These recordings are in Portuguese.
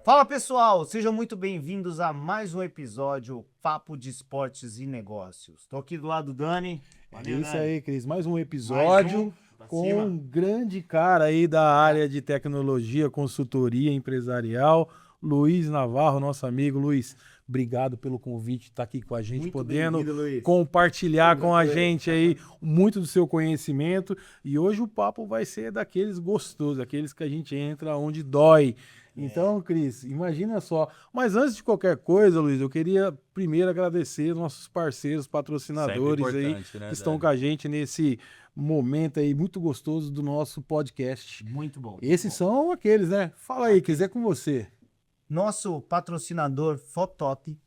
Fala pessoal, sejam muito bem-vindos a mais um episódio Papo de Esportes e Negócios. Estou aqui do lado do Dani. É isso aí, Cris. Mais um episódio com um grande cara aí da área de tecnologia, consultoria empresarial, Luiz Navarro, nosso amigo. Luiz, obrigado pelo convite de estar aqui com a gente, Muito podendo Luiz. compartilhar com a gente aí muito do seu conhecimento. E hoje o papo vai ser daqueles gostosos, aqueles que a gente entra onde dói. Então, Cris, imagina só. Mas antes de qualquer coisa, Luiz, eu queria primeiro agradecer nossos parceiros, patrocinadores aí, né, que estão com a gente nesse momento aí muito gostoso do nosso podcast. Muito bom. Esses são aqueles, né? Fala aí, Cris, é com você. Nosso patrocinador Fotop,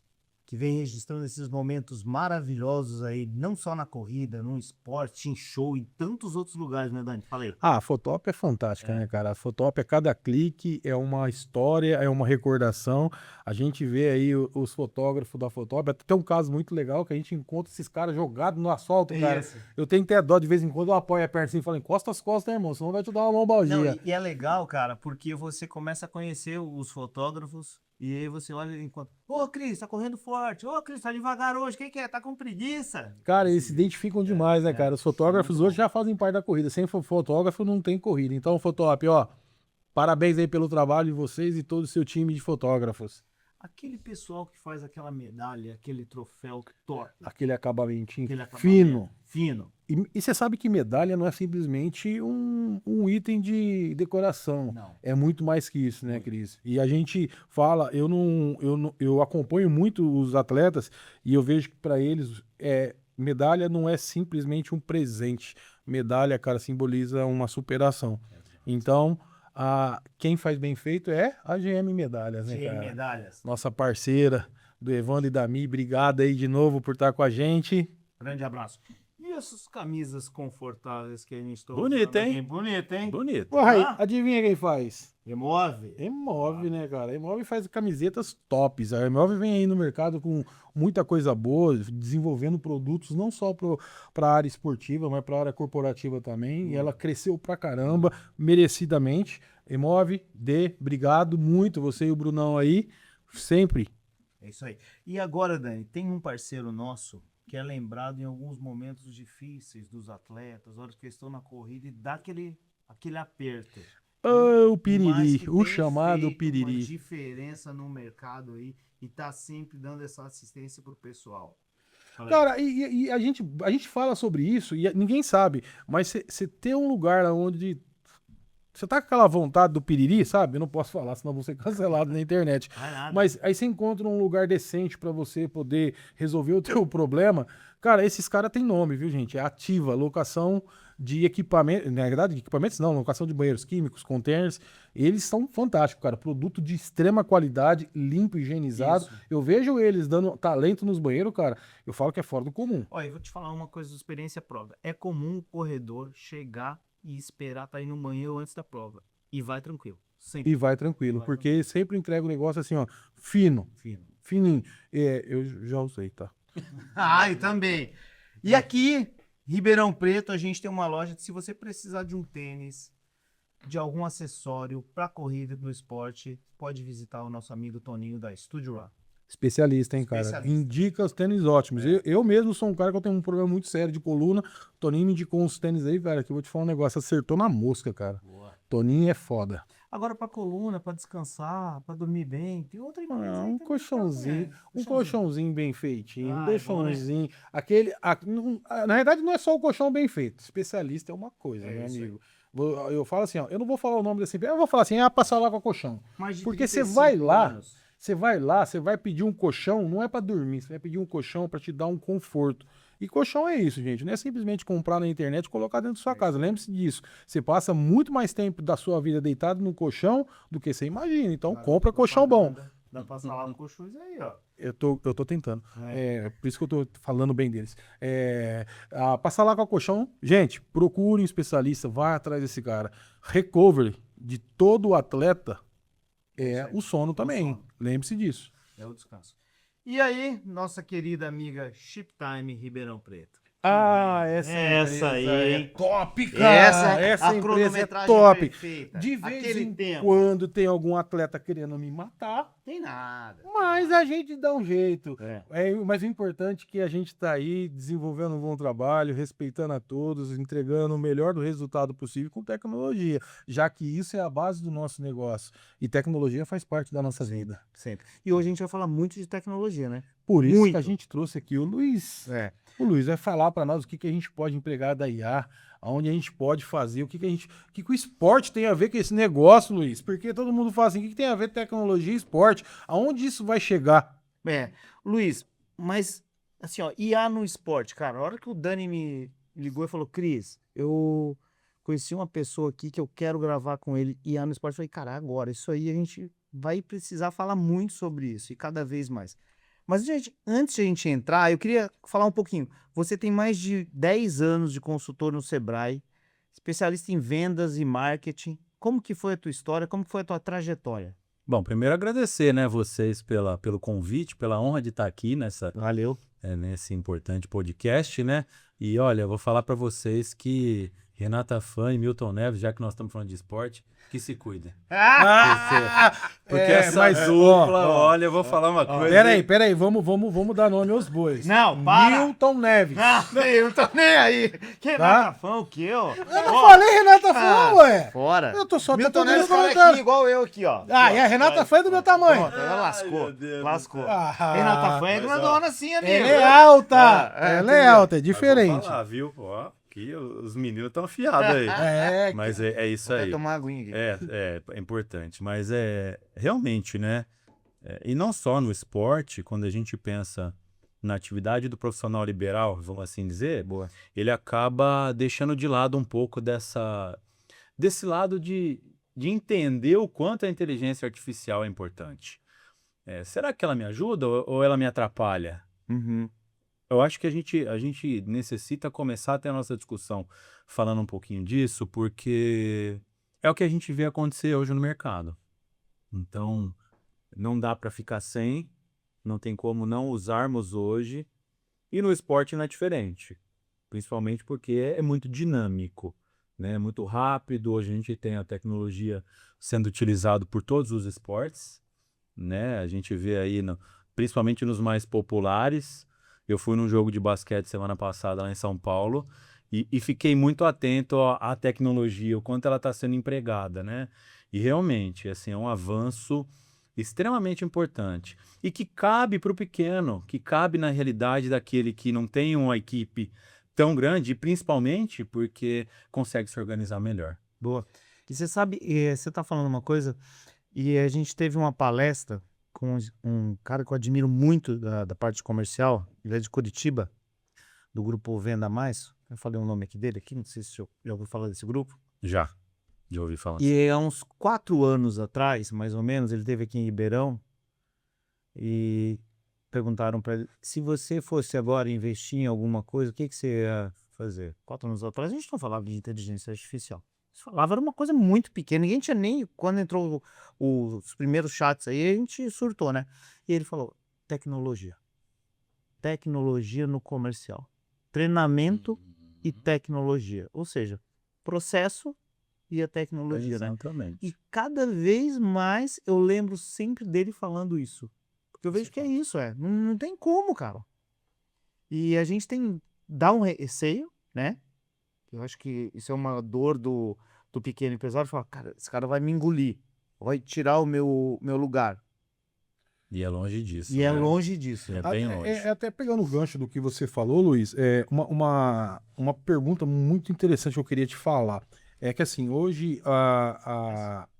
que vem registrando esses momentos maravilhosos aí, não só na corrida, no esporte, em show, em tantos outros lugares, né, Dani? Fala aí. Ah, a Fotop é fantástica, né, cara? A Fotop, a cada clique é uma história, é uma recordação. A gente vê aí os fotógrafos da Fotop. Até tem um caso muito legal que a gente encontra esses caras jogados no asfalto, cara. Isso. Eu tenho que ter dó de vez em quando, eu apoio a perna assim e falo, encosta as costas, né, irmão? Senão vai te dar uma lombalgia. Não, e é legal, cara, porque você começa a conhecer os fotógrafos e aí você olha enquanto, ô Cris, tá correndo forte, ô Cris, tá devagar hoje, quem que é? Tá com preguiça? Cara, eles se identificam demais, né, cara? Os fotógrafos hoje já fazem parte da corrida. Sem fotógrafo não tem corrida. Então, Fotop, ó, parabéns aí pelo trabalho de vocês e todo o seu time de fotógrafos. Aquele pessoal que faz aquela medalha, aquele troféu top, Aquele acabamentinho aquele acabamento fino. fino. E você sabe que medalha não é simplesmente um item de decoração. Não. É muito mais que isso, né, Cris? E a gente fala, eu acompanho muito os atletas e eu vejo que para eles medalha não é simplesmente um presente. Medalha, cara, simboliza uma superação. Então, quem faz bem feito é a GM Medalhas, né, GM cara? Medalhas. Nossa parceira do Evandro e da Mi, obrigado aí de novo por estar com a gente. Grande abraço. E essas camisas confortáveis que a gente está Bonita, usando hein? aqui? Bonita, hein? Bonito. Uai, Ah. adivinha quem faz? Remove. Emove, né, cara? Emove faz camisetas tops. A Emove vem aí no mercado com muita coisa boa, desenvolvendo produtos não só para a área esportiva, mas para a área corporativa também. E ela cresceu pra caramba, merecidamente. Emove, obrigado muito, você e o Brunão aí, sempre. É isso aí. E agora, Dani, tem um parceiro nosso que é lembrado em alguns momentos difíceis dos atletas, horas que estão na corrida e dá aquele aperto. O Mas piriri, que o tem chamado feito uma piriri. diferença no mercado aí e tá sempre dando essa assistência pro pessoal. Fala aí. Cara, e a gente fala sobre isso e ninguém sabe, mas você ter um lugar onde você tá com aquela vontade do piriri, sabe? Eu não posso falar, senão vou ser cancelado na internet. Vai nada. Mas aí você encontra um lugar decente pra você poder resolver o teu problema. Cara, esses caras têm nome, viu, gente? É Ativa, locação de equipamentos, na verdade, de equipamentos não, locação de banheiros químicos, containers. Eles são fantásticos, cara. Produto de extrema qualidade, limpo, higienizado. Isso. Eu vejo eles dando talento nos banheiros, cara. Eu falo que é fora do comum. Olha, eu vou te falar uma coisa de experiência própria. É comum o corredor chegar e esperar tá aí no banheiro antes da prova. E vai tranquilo. Sempre. E vai tranquilo, Vai porque sempre entrega um negócio assim, ó, fino, Fino. fininho. Eu já usei, tá? Ah, e também. E aqui, Ribeirão Preto, a gente tem uma loja que se você precisar de um tênis, de algum acessório para corrida no esporte, pode visitar o nosso amigo Toninho da Studio Run. Especialista, hein, cara? Especialista. Indica os tênis ótimos. Eu mesmo sou um cara que eu tenho um problema muito sério de coluna. Toninho me indicou uns tênis aí, cara, que eu vou te falar um negócio. Acertou na mosca, cara. Boa. Toninho é foda. Agora para coluna, para descansar, para dormir bem, tem outra empresa aí Um também que colchãozinho, tá um colchãozinho bem feitinho, um Ah, é bom, colchãozinho. Na verdade, não é só o colchão bem feito. Especialista é uma coisa, É meu isso aí. amigo. Eu falo assim, ó, eu não vou falar o nome desse empresa, eu vou falar assim, passar lá com a colchão. Mais de Porque você 35 vai lá, anos. você vai pedir um colchão, não é pra dormir, você vai pedir um colchão pra te dar um conforto. E colchão é isso, gente, não é simplesmente comprar na internet e colocar dentro da sua casa. Lembre-se disso. Você passa muito mais tempo da sua vida deitado no colchão do que você imagina. Então, compra colchão bom. Dá pra falar com colchões aí, ó. Eu tô tentando. Por isso que eu tô falando bem deles. Passar lá com a colchão. Gente, procure um especialista, vai atrás desse cara. Recovery de todo atleta é o sono também. sono. Lembre-se disso. É o descanso. E aí, nossa querida amiga Shiptime Ribeirão Preto. Ah, essa Essa empresa aí, é hein? top, cara. Essa a empresa é cronometragem top. perfeita. De vez Aquele em tempo. quando tem algum atleta querendo me matar, Tem nada. mas a gente dá um jeito. É. Mas o importante é que a gente está aí desenvolvendo um bom trabalho, respeitando a todos, entregando o melhor do resultado possível com tecnologia, já que isso é a base do nosso negócio. E tecnologia faz parte da nossa vida. Sempre. E hoje a gente vai falar muito de tecnologia, né? Por isso Muito. que a gente trouxe aqui o Luiz. É. O Luiz vai falar para nós o que a gente pode empregar da IA, aonde a gente pode fazer, o que o esporte tem a ver com esse negócio, Luiz. Porque todo mundo fala assim, o que tem a ver tecnologia e esporte? Aonde isso vai chegar? Luiz, mas assim, ó, IA no esporte, cara, a hora que o Dani me ligou e falou, Cris, eu conheci uma pessoa aqui que eu quero gravar com ele IA no esporte, eu falei, cara, agora, isso aí a gente vai precisar falar muito sobre isso e cada vez mais. Mas, gente, antes de a gente entrar, eu queria falar um pouquinho. Você tem mais de 10 anos de consultor no Sebrae, especialista em vendas e marketing. Como que foi a tua história? Como que foi a tua trajetória? Bom, primeiro agradecer, né, vocês pelo convite, pela honra de estar aqui Valeu. nesse importante podcast, né? E olha, eu vou falar para vocês que Renata Fã e Milton Neves, já que nós estamos falando de esporte, que se cuidem. Porque essa mas, dupla, olha, eu vou falar uma coisa. Peraí, vamos dar nome aos bois. Não, para. Milton Neves. Eu não tô nem aí. Renata Fã, o quê, ó? Eu não falei Renata Fã, ué. Fora. Eu tô só Milton tentando Neves fala levantar. aqui, igual eu aqui, ó. Ah, e a Renata Fã é do meu tamanho. Pronto, ela lascou. meu Deus Lascou. Ah, Renata Fã é grandona assim, amigo. Ela é alta. Ah, Ela é alta, é diferente. Vou falar, viu? Ó, que os meninos estão afiados aí. Mas é isso Vou aí. até tomar uma aguinha aqui. É importante, mas realmente, né? E não só no esporte, quando a gente pensa na atividade do profissional liberal, vamos assim dizer, Boa. ele acaba deixando de lado um pouco desse lado de entender o quanto a inteligência artificial é importante. Será que ela me ajuda ou ela me atrapalha? Uhum. Eu acho que a gente necessita começar a ter a nossa discussão falando um pouquinho disso, porque é o que a gente vê acontecer hoje no mercado. Então, não dá para ficar sem, não tem como não usarmos hoje, e no esporte não é diferente, principalmente porque é muito dinâmico, né? É muito rápido, hoje a gente tem a tecnologia sendo utilizada por todos os esportes, né? A gente vê aí, principalmente nos mais populares. Eu fui num jogo de basquete semana passada lá em São Paulo e fiquei muito atento à tecnologia, o quanto ela está sendo empregada, né? E realmente, assim, é um avanço extremamente importante e que cabe para o pequeno, que cabe na realidade daquele que não tem uma equipe tão grande, e principalmente porque consegue se organizar melhor. Boa. E você sabe, você tá falando uma coisa, e a gente teve uma palestra com um cara que eu admiro muito da parte comercial, ele é de Curitiba, do grupo Venda Mais. Eu falei o nome aqui dele, aqui, não sei se você já ouviu falar desse grupo. Já ouvi falar. E há uns 4 anos atrás, mais ou menos, ele esteve aqui em Ribeirão e perguntaram para ele, se você fosse agora investir em alguma coisa, o que você ia fazer? 4 anos atrás a gente não falava de inteligência artificial. Se falava, era uma coisa muito pequena, ninguém tinha nem, quando entrou os primeiros chats aí, a gente surtou, né? E ele falou, tecnologia no comercial, treinamento e tecnologia, ou seja, processo e a tecnologia, né? Exatamente. E cada vez mais eu lembro sempre dele falando isso. Porque eu vejo que é isso, não tem como, cara. E a gente dá um receio, né? Eu acho que isso é uma dor do pequeno empresário, falar, cara, esse cara vai me engolir, vai tirar o meu lugar. E é longe disso. E é né? longe disso. É bem longe. Até pegando o gancho do que você falou, Luiz, uma pergunta muito interessante que eu queria te falar. É que assim, hoje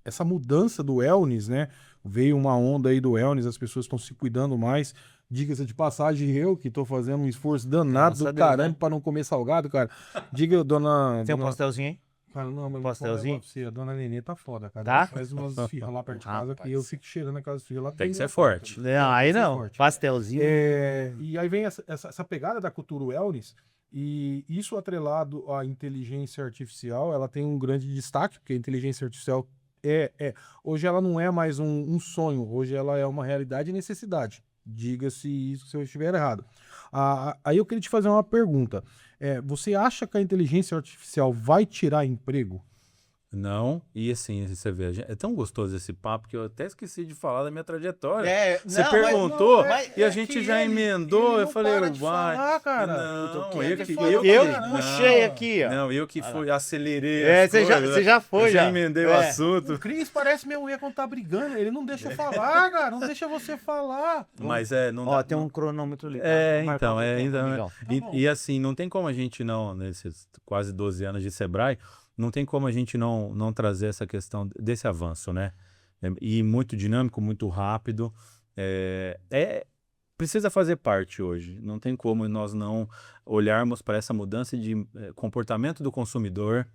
essa mudança do wellness, né? Veio uma onda aí do wellness, as pessoas estão se cuidando mais. Diga-se de passagem, eu que tô fazendo um esforço danado do caralho, né? Pra não comer salgado, cara. Diga, dona... Tem um pastelzinho aí? Cara, não, mas pastelzinho? a dona Nenê tá foda, cara. Tá? Ela faz umas esfirras lá perto de casa Rapaz. e eu fico cheirando aquelas esfirras lá. Tem que ser forte. Não, aí não. forte. Pastelzinho. E aí vem essa pegada da cultura wellness, e isso atrelado à inteligência artificial, ela tem um grande destaque, porque a inteligência artificial hoje ela não é mais um sonho, hoje ela é uma realidade e necessidade. Diga-se isso se eu estiver errado. Aí eu queria te fazer uma pergunta. Você acha que a inteligência artificial vai tirar emprego? Não, e assim, você vê, é tão gostoso esse papo que eu até esqueci de falar da minha trajetória. É, Você não, perguntou mas- e a gente já emendou. Eu falei, vai. vai. Cara. Não, Eu que puxei aqui, ó. Não, eu que fui, acelerei. É, as você coisas, já foi, eu já já. emendei o É. assunto. O Cris parece minha mulher quando tá brigando. Ele não deixa eu falar, cara. Não deixa você falar. Mas não Ó, dá. tem um cronômetro ali. Então, ainda. e assim, não tem como a gente não, nesses quase 12 anos de Sebrae, não tem como a gente não trazer essa questão desse avanço, né? E muito dinâmico, muito rápido. Precisa fazer parte hoje. Não tem como nós não olharmos para essa mudança de comportamento do consumidor,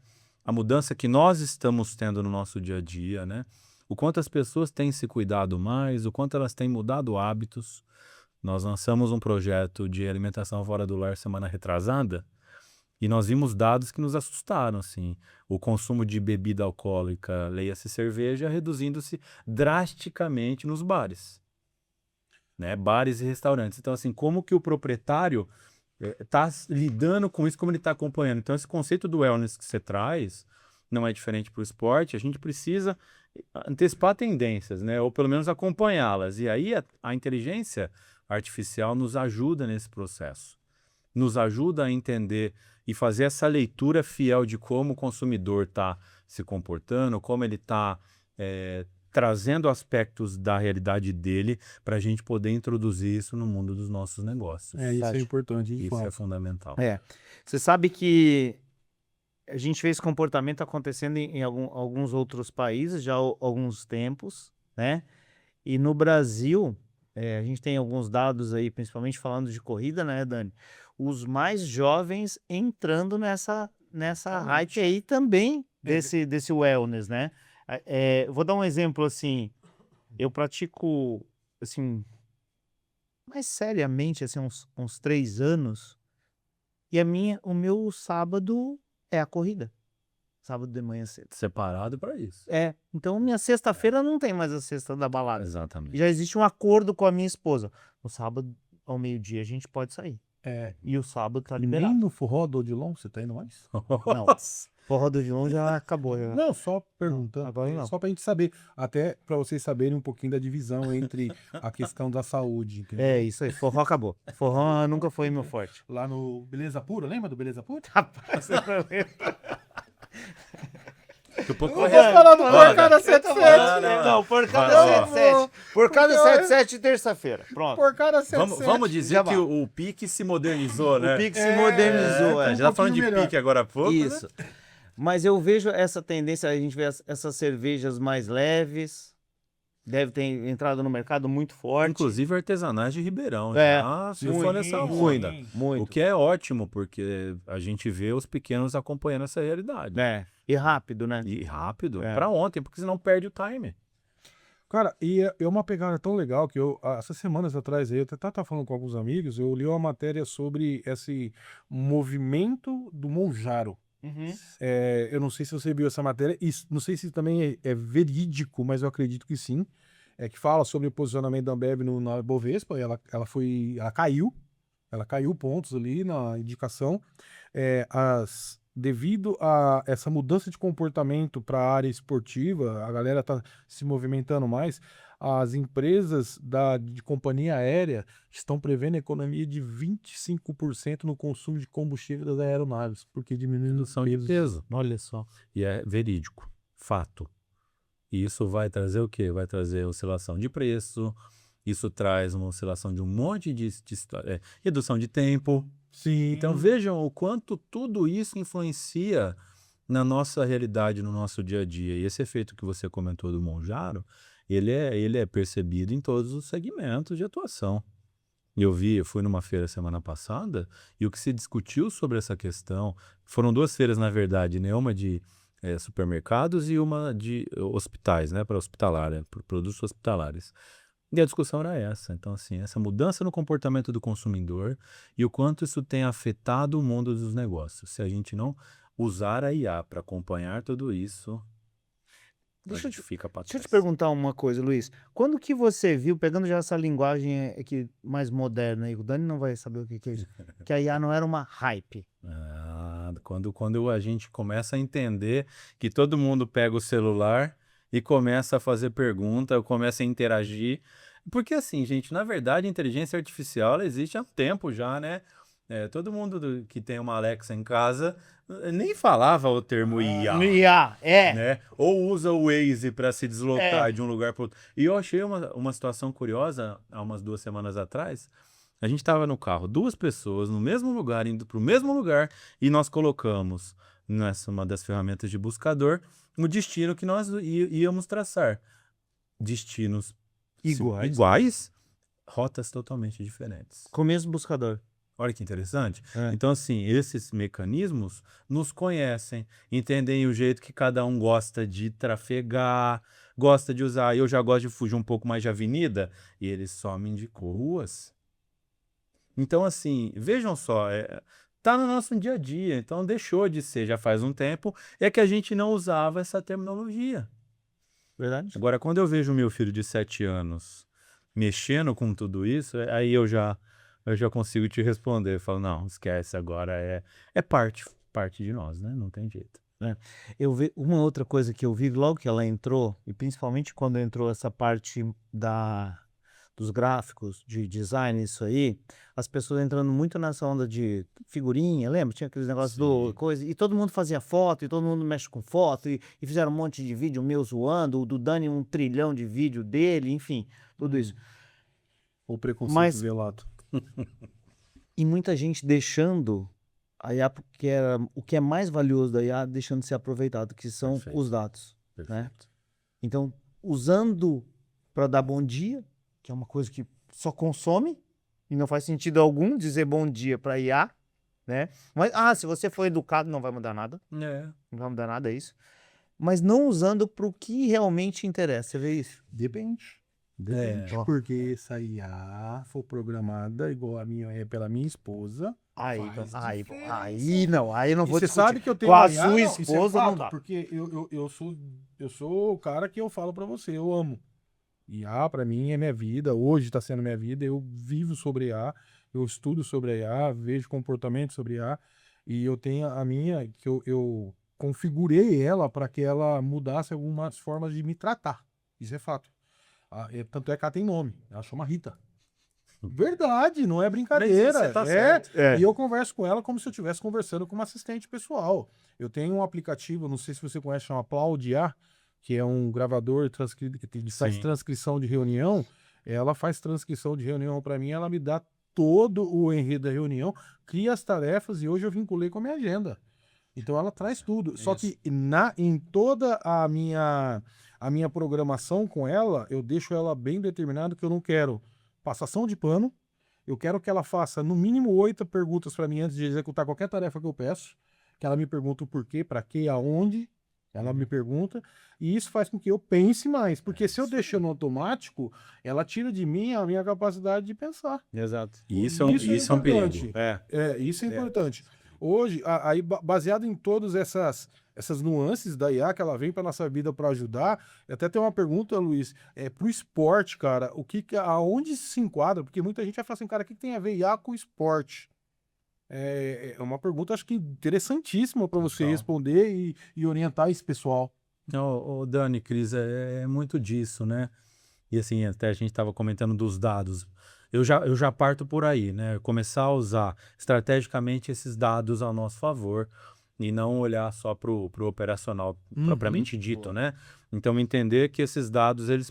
a mudança que nós estamos tendo no nosso dia a dia, né? O quanto as pessoas têm se cuidado mais, o quanto elas têm mudado hábitos. Nós lançamos um projeto de alimentação fora do lar semana retrasada e nós vimos dados que nos assustaram, assim. O consumo de bebida alcoólica, leia-se cerveja, reduzindo-se drasticamente nos bares, né? Bares e restaurantes. Então, assim, como que o proprietário está lidando com isso, como ele está acompanhando. Então, esse conceito do wellness que você traz não é diferente para o esporte. A gente precisa antecipar tendências, né? Ou pelo menos acompanhá-las. E aí a inteligência artificial nos ajuda nesse processo. Nos ajuda a entender e fazer essa leitura fiel de como o consumidor está se comportando, como ele está trazendo aspectos da realidade dele para a gente poder introduzir isso no mundo dos nossos negócios. Isso é importante. Isso é fundamental. Você sabe que a gente vê esse comportamento acontecendo em alguns outros países já há alguns tempos, né? E no Brasil, a gente tem alguns dados aí, principalmente falando de corrida, né, Dani? Os mais jovens entrando nessa hype aí também desse wellness, né? Vou dar um exemplo assim, eu pratico, assim, mais seriamente, assim, uns 3 anos, e o meu sábado é a corrida. Sábado de manhã cedo. Separado para isso. Então minha sexta-feira não tem mais a sexta da balada. Exatamente. Já existe um acordo com a minha esposa. No sábado, ao meio-dia, a gente pode sair. E o sábado tá liberado. Nem no forró do Odilon você tá indo mais? Não, forró do Odilon já acabou. Já. Não, só perguntando. Agora não. Só pra gente saber. Até pra vocês saberem um pouquinho da divisão entre a questão da saúde. Entendeu? É isso aí, forró acabou. Forró nunca foi meu forte. Lá no Beleza Pura, lembra do Beleza Pura? Rapaz, eu não lembro. Daqui a pouco Eu vou vai- falar do Olha, Porcada 77. Não, por cada Vai, ó. 77. Por cada 77 terça-feira. Pronto. Porcada 77. Vamos dizer Já que vai. o Pique se modernizou, né? O Pix se modernizou. A gente tá falando de melhor. Pique agora há pouco, né? Isso. Mas eu vejo essa tendência, a gente vê essas cervejas mais leves, deve ter entrado no mercado muito forte. Inclusive artesanais de Ribeirão. É, Já surfou nessa muito, onda. muito. O que é ótimo, porque a gente vê os pequenos acompanhando essa realidade. E rápido, né? E rápido, É. pra ontem, porque senão perde o time. Cara, e é uma pegada tão legal que essas semanas atrás aí, eu até tava falando com alguns amigos, eu li uma matéria sobre esse movimento do Monjaro. Eu não sei se você viu essa matéria, e não sei se também é verídico, mas eu acredito que sim. Que fala sobre o posicionamento da Ambev na Bovespa, ela caiu pontos ali na indicação. Devido a essa mudança de comportamento para a área esportiva, a galera está se movimentando mais, as empresas de companhia aérea estão prevendo economia de 25% no consumo de combustível das aeronaves, porque diminuindo os Redução de peso. Olha só. E é verídico, fato. E isso vai trazer o quê? Vai trazer oscilação de preço, isso traz uma oscilação de um monte de redução de tempo. Sim. Então vejam o quanto tudo isso influencia na nossa realidade, no nosso dia a dia. E esse efeito que você comentou do Monjaro, ele é percebido em todos os segmentos de atuação. Eu fui numa feira semana passada e o que se discutiu sobre essa questão, foram 2 feiras na verdade, né? Uma de supermercados e uma de hospitais, né? Para hospitalar, para produtos hospitalares. E a discussão era essa. Então, assim, essa mudança no comportamento do consumidor e o quanto isso tem afetado o mundo dos negócios. Se a gente não usar a IA para acompanhar tudo isso... a Deixa eu gente fica para Deixa eu te trás. perguntar uma coisa, Luiz. Quando que você viu, pegando já essa linguagem aqui mais moderna aí, o Dani não vai saber o que que é isso, que a IA não era uma hype. Quando a gente começa a entender que todo mundo pega o celular e começa a fazer pergunta, começa a interagir. Porque assim, gente, na verdade, a inteligência artificial ela existe há um tempo já, né? Todo mundo que tem uma Alexa em casa nem falava o termo IA, IA, né? Ou usa o Waze para se deslocar É. de um lugar para outro. E eu achei uma situação curiosa há umas 2 semanas atrás. A gente estava no carro, 2 pessoas no mesmo lugar, indo para o mesmo lugar, e nós colocamos nessa uma das ferramentas de buscador o destino que nós íamos traçar. Destinos iguais, rotas totalmente diferentes. Com o mesmo buscador. Olha que interessante. É. Então, assim, esses mecanismos nos conhecem, entendem o jeito que cada um gosta de trafegar, gosta de usar. Eu já gosto de fugir um pouco mais de avenida, e eles só me indicou ruas. Então, assim, vejam só, tá no nosso dia a dia, então deixou de ser já faz um tempo, é que a gente não usava essa terminologia. Verdade? Agora, quando eu vejo o meu filho de 7 anos mexendo com tudo isso, aí eu já consigo te responder. Eu falo, não, esquece, agora é parte de nós, né? Não tem jeito. Eu vi uma outra coisa que eu vi logo que ela entrou, e principalmente quando entrou essa parte dos gráficos, de design, isso aí, as pessoas entrando muito nessa onda de figurinha, lembra? Tinha aqueles negócios do Sim. coisa, e todo mundo fazia foto, e todo mundo mexe com foto, e fizeram um monte de vídeo meu zoando, o do Dani 1 trilhão de vídeo dele, enfim, tudo isso. O preconceito Mas- velado. E muita gente deixando a IA, porque era o que é mais valioso da IA, deixando de ser aproveitado, que são Perfeito. os dados. Perfeito. Então, usando para dar bom dia, que é uma coisa que só consome, e não faz sentido algum dizer bom dia para IA, né? Mas, se você for educado, não vai mudar nada. Não vai mudar nada, é isso. Mas não usando para o que realmente interessa. Você vê isso? Depende. Depende. Ó. Porque se a IA for programada igual a minha é pela minha esposa. Aí Faz eu diferença. não E vou você discutir. sabe que eu tenho Com a uma IA, sua não, isso é esposa não fato, dá. Porque eu sou o cara que eu falo pra você, eu amo. IA pra mim é minha vida, hoje tá sendo minha vida, eu vivo sobre IA, eu estudo sobre a IA, vejo comportamento sobre IA, e eu tenho a minha, que eu configurei ela para que ela mudasse algumas formas de me tratar. Isso é fato. Tanto é que ela tem nome, ela chama Rita. Verdade, não é brincadeira. Mas você tá certo. E eu converso com ela como se eu estivesse conversando com uma assistente pessoal. Eu tenho um aplicativo, não sei se você conhece, chama Plaudia, que é um gravador que faz Sim. transcrição de reunião. Ela faz transcrição de reunião para mim, ela me dá todo o enredo da reunião, cria as tarefas e hoje eu vinculei com a minha agenda. Então ela traz tudo. Só que em toda a minha programação com ela, eu deixo ela bem determinado que eu não quero passação de pano. Eu quero que ela faça no mínimo 8 perguntas para mim antes de executar qualquer tarefa que eu peço. Que ela me pergunta o porquê, para quê, aonde. Ela me pergunta. E isso faz com que eu pense mais. Porque se eu deixo no automático, ela tira de mim a minha capacidade de pensar. Exato. E isso é um perigo. Isso é importante. Hoje, baseado em todas essas nuances da IA que ela vem para nossa vida para ajudar, até tem uma pergunta, Luiz, pro esporte, cara, aonde se enquadra? Porque muita gente vai falar assim, cara, o que tem a ver IA com esporte? É uma pergunta, acho que interessantíssima para você Total. responder e orientar esse pessoal. Não, Dani, Cris, é muito disso, né? E assim, até a gente estava comentando dos dados. Eu já parto por aí, né? Começar a usar estrategicamente esses dados ao nosso favor e não olhar só para o operacional propriamente dito, né? Então entender que esses dados eles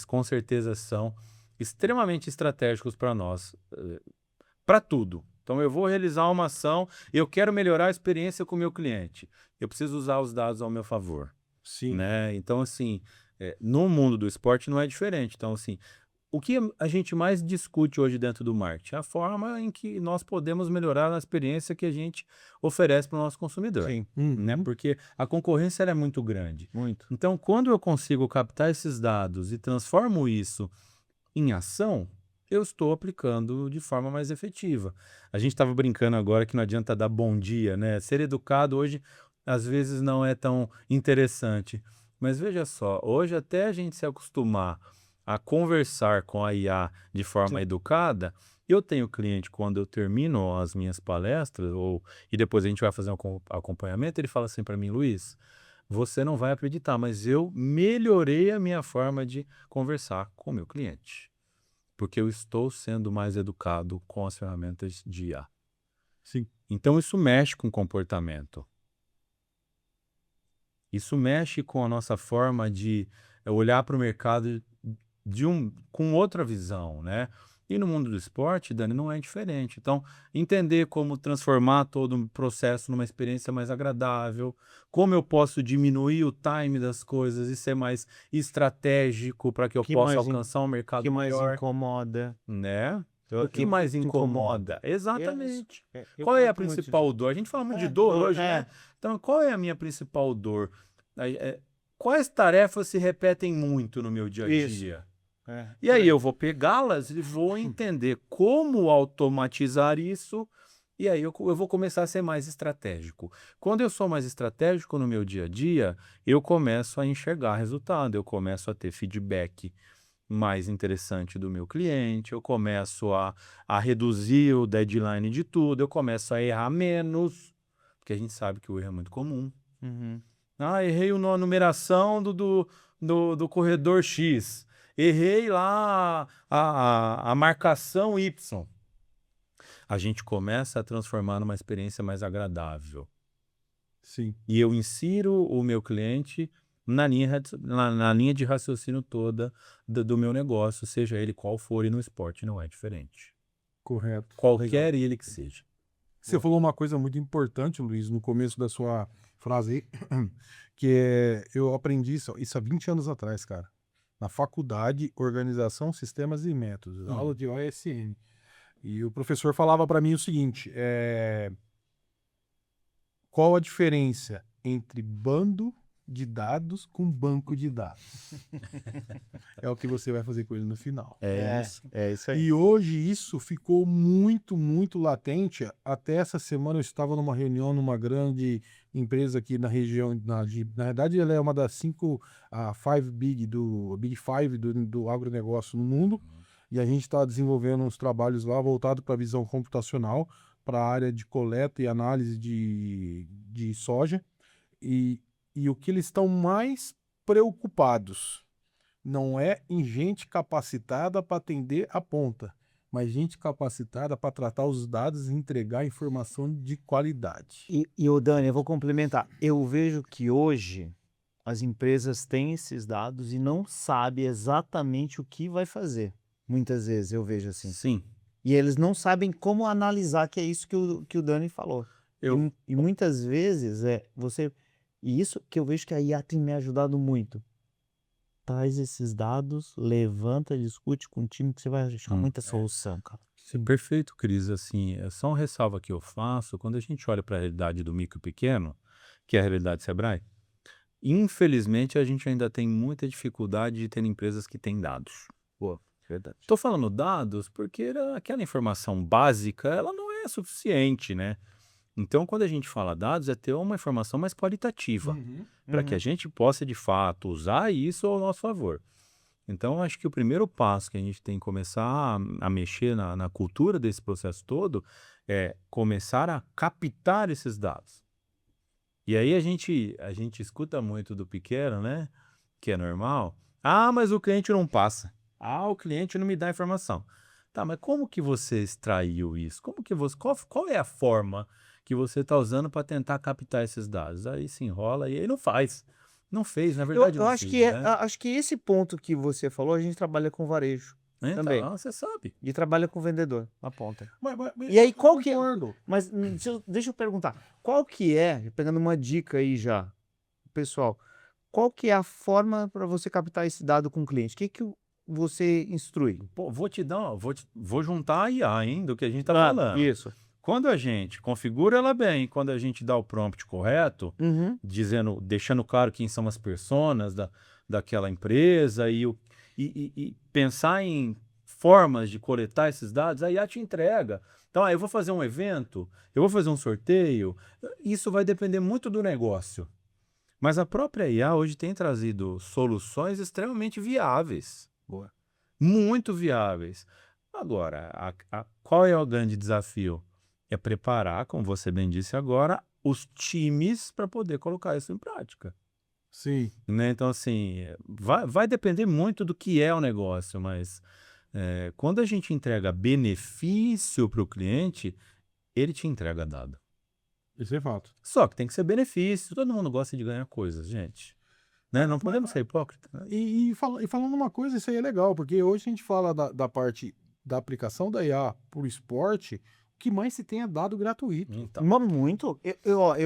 com certeza são extremamente estratégicos para nós, para tudo. Então eu vou realizar uma ação e eu quero melhorar a experiência com o meu cliente. Eu preciso usar os dados ao meu favor. Sim. Né? Então, assim, no mundo do esporte não é diferente. Então, assim, o que a gente mais discute hoje dentro do marketing? A forma em que nós podemos melhorar a experiência que a gente oferece para o nosso consumidor. Sim. Né? Porque a concorrência ela é muito grande. Muito. Então, quando eu consigo captar esses dados e transformo isso em ação, eu estou aplicando de forma mais efetiva. A gente estava brincando agora que não adianta dar bom dia, né? Ser educado hoje... às vezes não é tão interessante. Mas veja só, hoje até a gente se acostumar a conversar com a IA de forma educada, eu tenho cliente, quando eu termino as minhas palestras, e depois a gente vai fazer um acompanhamento, ele fala assim para mim: Luiz, você não vai acreditar, mas eu melhorei a minha forma de conversar com o meu cliente, porque eu estou sendo mais educado com as ferramentas de IA. Sim. Então isso mexe com o comportamento. Isso mexe com a nossa forma de olhar para o mercado com outra visão, né? E no mundo do esporte, Dani, não é diferente. Então, entender como transformar todo o processo numa experiência mais agradável, como eu posso diminuir o time das coisas e ser mais estratégico para que eu possa alcançar um mercado que mais maior, incomoda. né? Eu- O que eu- mais te incomoda? Exatamente. Eu Qual é a gosto muito principal dor? A gente fala muito de É, dor dor, hoje, é. né? Então, qual é a minha principal dor? Quais tarefas se repetem muito no meu dia a Isso. dia? É. E aí eu vou pegá-las e vou entender como automatizar isso, e aí eu vou começar a ser mais estratégico. Quando eu sou mais estratégico no meu dia a dia, eu começo a enxergar resultado, eu começo a ter feedback mais interessante do meu cliente, eu começo a reduzir o deadline de tudo, eu começo a errar menos, porque a gente sabe que o erro é muito comum. Uhum. Errei a numeração do corredor X. Errei lá a marcação Y. A gente começa a transformar numa experiência mais agradável. Sim. E eu insiro o meu cliente na linha de raciocínio toda do meu negócio, seja ele qual for, e no esporte não é diferente. Correto. Qualquer ele que seja. Você falou uma coisa muito importante, Luiz, no começo da sua frase aí, que eu aprendi isso há 20 anos atrás, cara. Na faculdade, Organização, Sistemas e Métodos, aula de OSN. E o professor falava para mim o seguinte, qual a diferença entre bando de dados com banco de dados? É o que você vai fazer com ele no final. É isso aí. E hoje isso ficou muito, muito latente. Até essa semana eu estava numa reunião numa grande empresa aqui na região. Na verdade, ela é uma das 5, Big Five do agronegócio no mundo. E a gente está desenvolvendo uns trabalhos lá voltados para a visão computacional, para a área de coleta e análise de soja. E o que eles estão mais preocupados não é em gente capacitada para atender a ponta, mas gente capacitada para tratar os dados e entregar informação de qualidade. O Dani, eu vou complementar. Eu vejo que hoje as empresas têm esses dados e não sabem exatamente o que vai fazer. Muitas vezes eu vejo assim. Sim. E eles não sabem como analisar, que é isso que o Dani falou. E muitas vezes E isso que eu vejo que a IA tem me ajudado muito. Traz esses dados, levanta, discute com o time que você vai achar muita solução, cara. Sim, perfeito, Cris. Assim, é só uma ressalva que eu faço. Quando a gente olha para a realidade do micro e pequeno, que é a realidade Sebrae, infelizmente a gente ainda tem muita dificuldade de ter empresas que têm dados. Pô, verdade. Estou falando dados porque aquela informação básica, ela não é suficiente, né? Então, quando a gente fala dados, é ter uma informação mais qualitativa, para que a gente possa, de fato, usar isso ao nosso favor. Então, acho que o primeiro passo que a gente tem que começar a mexer na cultura desse processo todo é começar a captar esses dados. E aí a gente escuta muito do pequeno, né? Que é normal. Mas o cliente não passa. O cliente não me dá informação. Tá, mas como que você extraiu isso? Qual é a forma que você está usando para tentar captar esses dados? Aí se enrola e aí não faz. Não fez, na verdade Eu não acho fez, né? acho que esse ponto que você falou, a gente trabalha com varejo Então, também. você sabe. E trabalha com vendedor na ponta. Mas E aí, qual que é? concordo. Mas deixa eu perguntar. Qual que é, pegando uma dica aí já, pessoal, qual que é a forma para você captar esse dado com o cliente? O que você instrui? Pô, vou juntar a IA, hein, do que a gente está falando. Isso. Quando a gente configura ela bem, quando a gente dá o prompt correto, deixando claro quem são as personas daquela empresa e pensar em formas de coletar esses dados, a IA te entrega. Então, eu vou fazer um evento, eu vou fazer um sorteio, isso vai depender muito do negócio. Mas a própria IA hoje tem trazido soluções extremamente viáveis. Boa. Muito viáveis. Agora, qual é o grande desafio? É preparar, como você bem disse agora, os times para poder colocar isso em prática. Sim. Né? Então, assim, vai depender muito do que é o negócio, mas quando a gente entrega benefício para o cliente, ele te entrega dado. Isso é fato. Só que tem que ser benefício. Todo mundo gosta de ganhar coisas, gente. Né? Não podemos ser hipócritas. Né? E falando uma coisa, isso aí é legal, porque hoje a gente fala da parte da aplicação da IA para o esporte, o que mais se tem é dado gratuito. Então, Mas muito.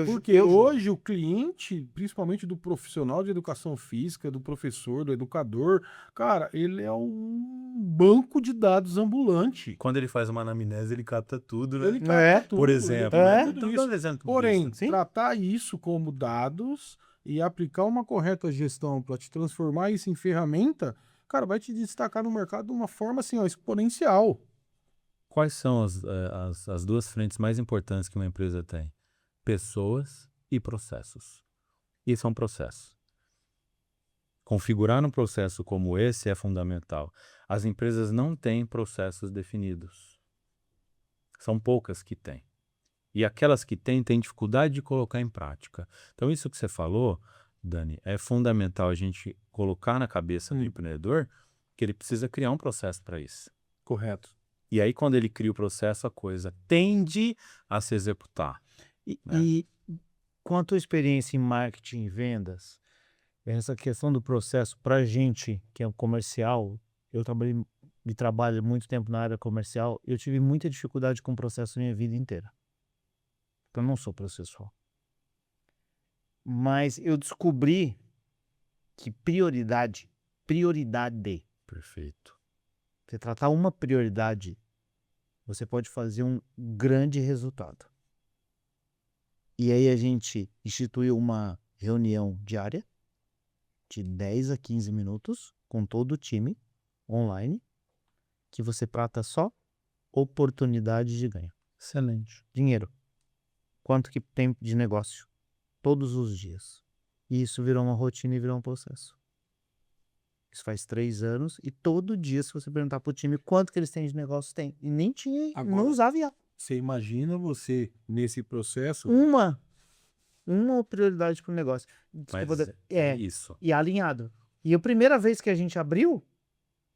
Porque hoje o cliente, principalmente do profissional de educação física, do professor, do educador, cara, ele é um banco de dados ambulante. quando ele faz uma anamnese, ele capta tudo, né? Ele capta tudo, Por ele exemplo. capta Né? tudo Então, isso. dando exemplo Porém, disso. tratar isso como dados e aplicar uma correta gestão para te transformar isso em ferramenta, cara, vai te destacar no mercado de uma forma assim, ó, exponencial. Quais são as duas frentes mais importantes que uma empresa tem? Pessoas e processos. Isso é um processo. Configurar um processo como esse é fundamental. As empresas não têm processos definidos. São poucas que têm. E aquelas que têm dificuldade de colocar em prática. Então, isso que você falou, Dani, é fundamental a gente colocar na cabeça do empreendedor que ele precisa criar um processo para isso. Correto. E aí, quando ele cria o processo, a coisa tende a se executar. E com a tua experiência em marketing e vendas, essa questão do processo, para gente que é um comercial, eu trabalho muito tempo na área comercial, eu tive muita dificuldade com o processo minha vida inteira. Eu não sou processual. Mas eu descobri que prioridade, Perfeito. você tratar uma prioridade, você pode fazer um grande resultado. E aí a gente instituiu uma reunião diária de 10 a 15 minutos com todo o time online, que você trata só oportunidade de ganho. Excelente. Dinheiro. Quanto que tem de negócio? Todos os dias. E isso virou uma rotina e virou um processo. Isso faz 3 anos e todo dia, se você perguntar pro time quanto que eles têm de negócio, tem. E nem tinha, Agora- não usava IA. Você imagina você, nesse processo, Uma prioridade pro negócio. Mas É, isso. e alinhado. E a primeira vez que a gente abriu,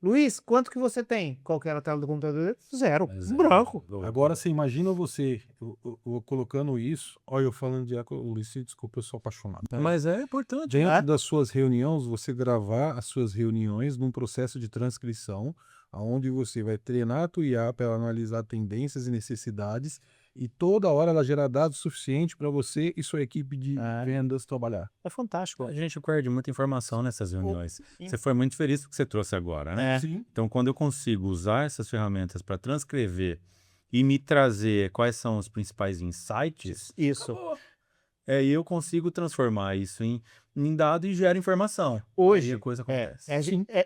Luiz, quanto que você tem? Qual que era a tela do computador? 0. Mas é- Branco. agora você imagina você eu colocando isso, olha eu falando de Luiz, desculpa, eu sou apaixonado. Mas é importante. Dentro das suas reuniões, você gravar as suas reuniões num processo de transcrição, onde você vai treinar a tua IA para ela analisar tendências e necessidades e toda hora ela gera dados suficientes para você e sua equipe de vendas trabalhar. É fantástico. A gente perde muita informação nessas reuniões. e- Você foi muito feliz com o que você trouxe agora, né? É. Sim. Então, quando eu consigo usar essas ferramentas para transcrever e me trazer quais são os principais insights, Isso. aí eu consigo transformar isso em dado e gera informação. Hoje, Aí a coisa acontece.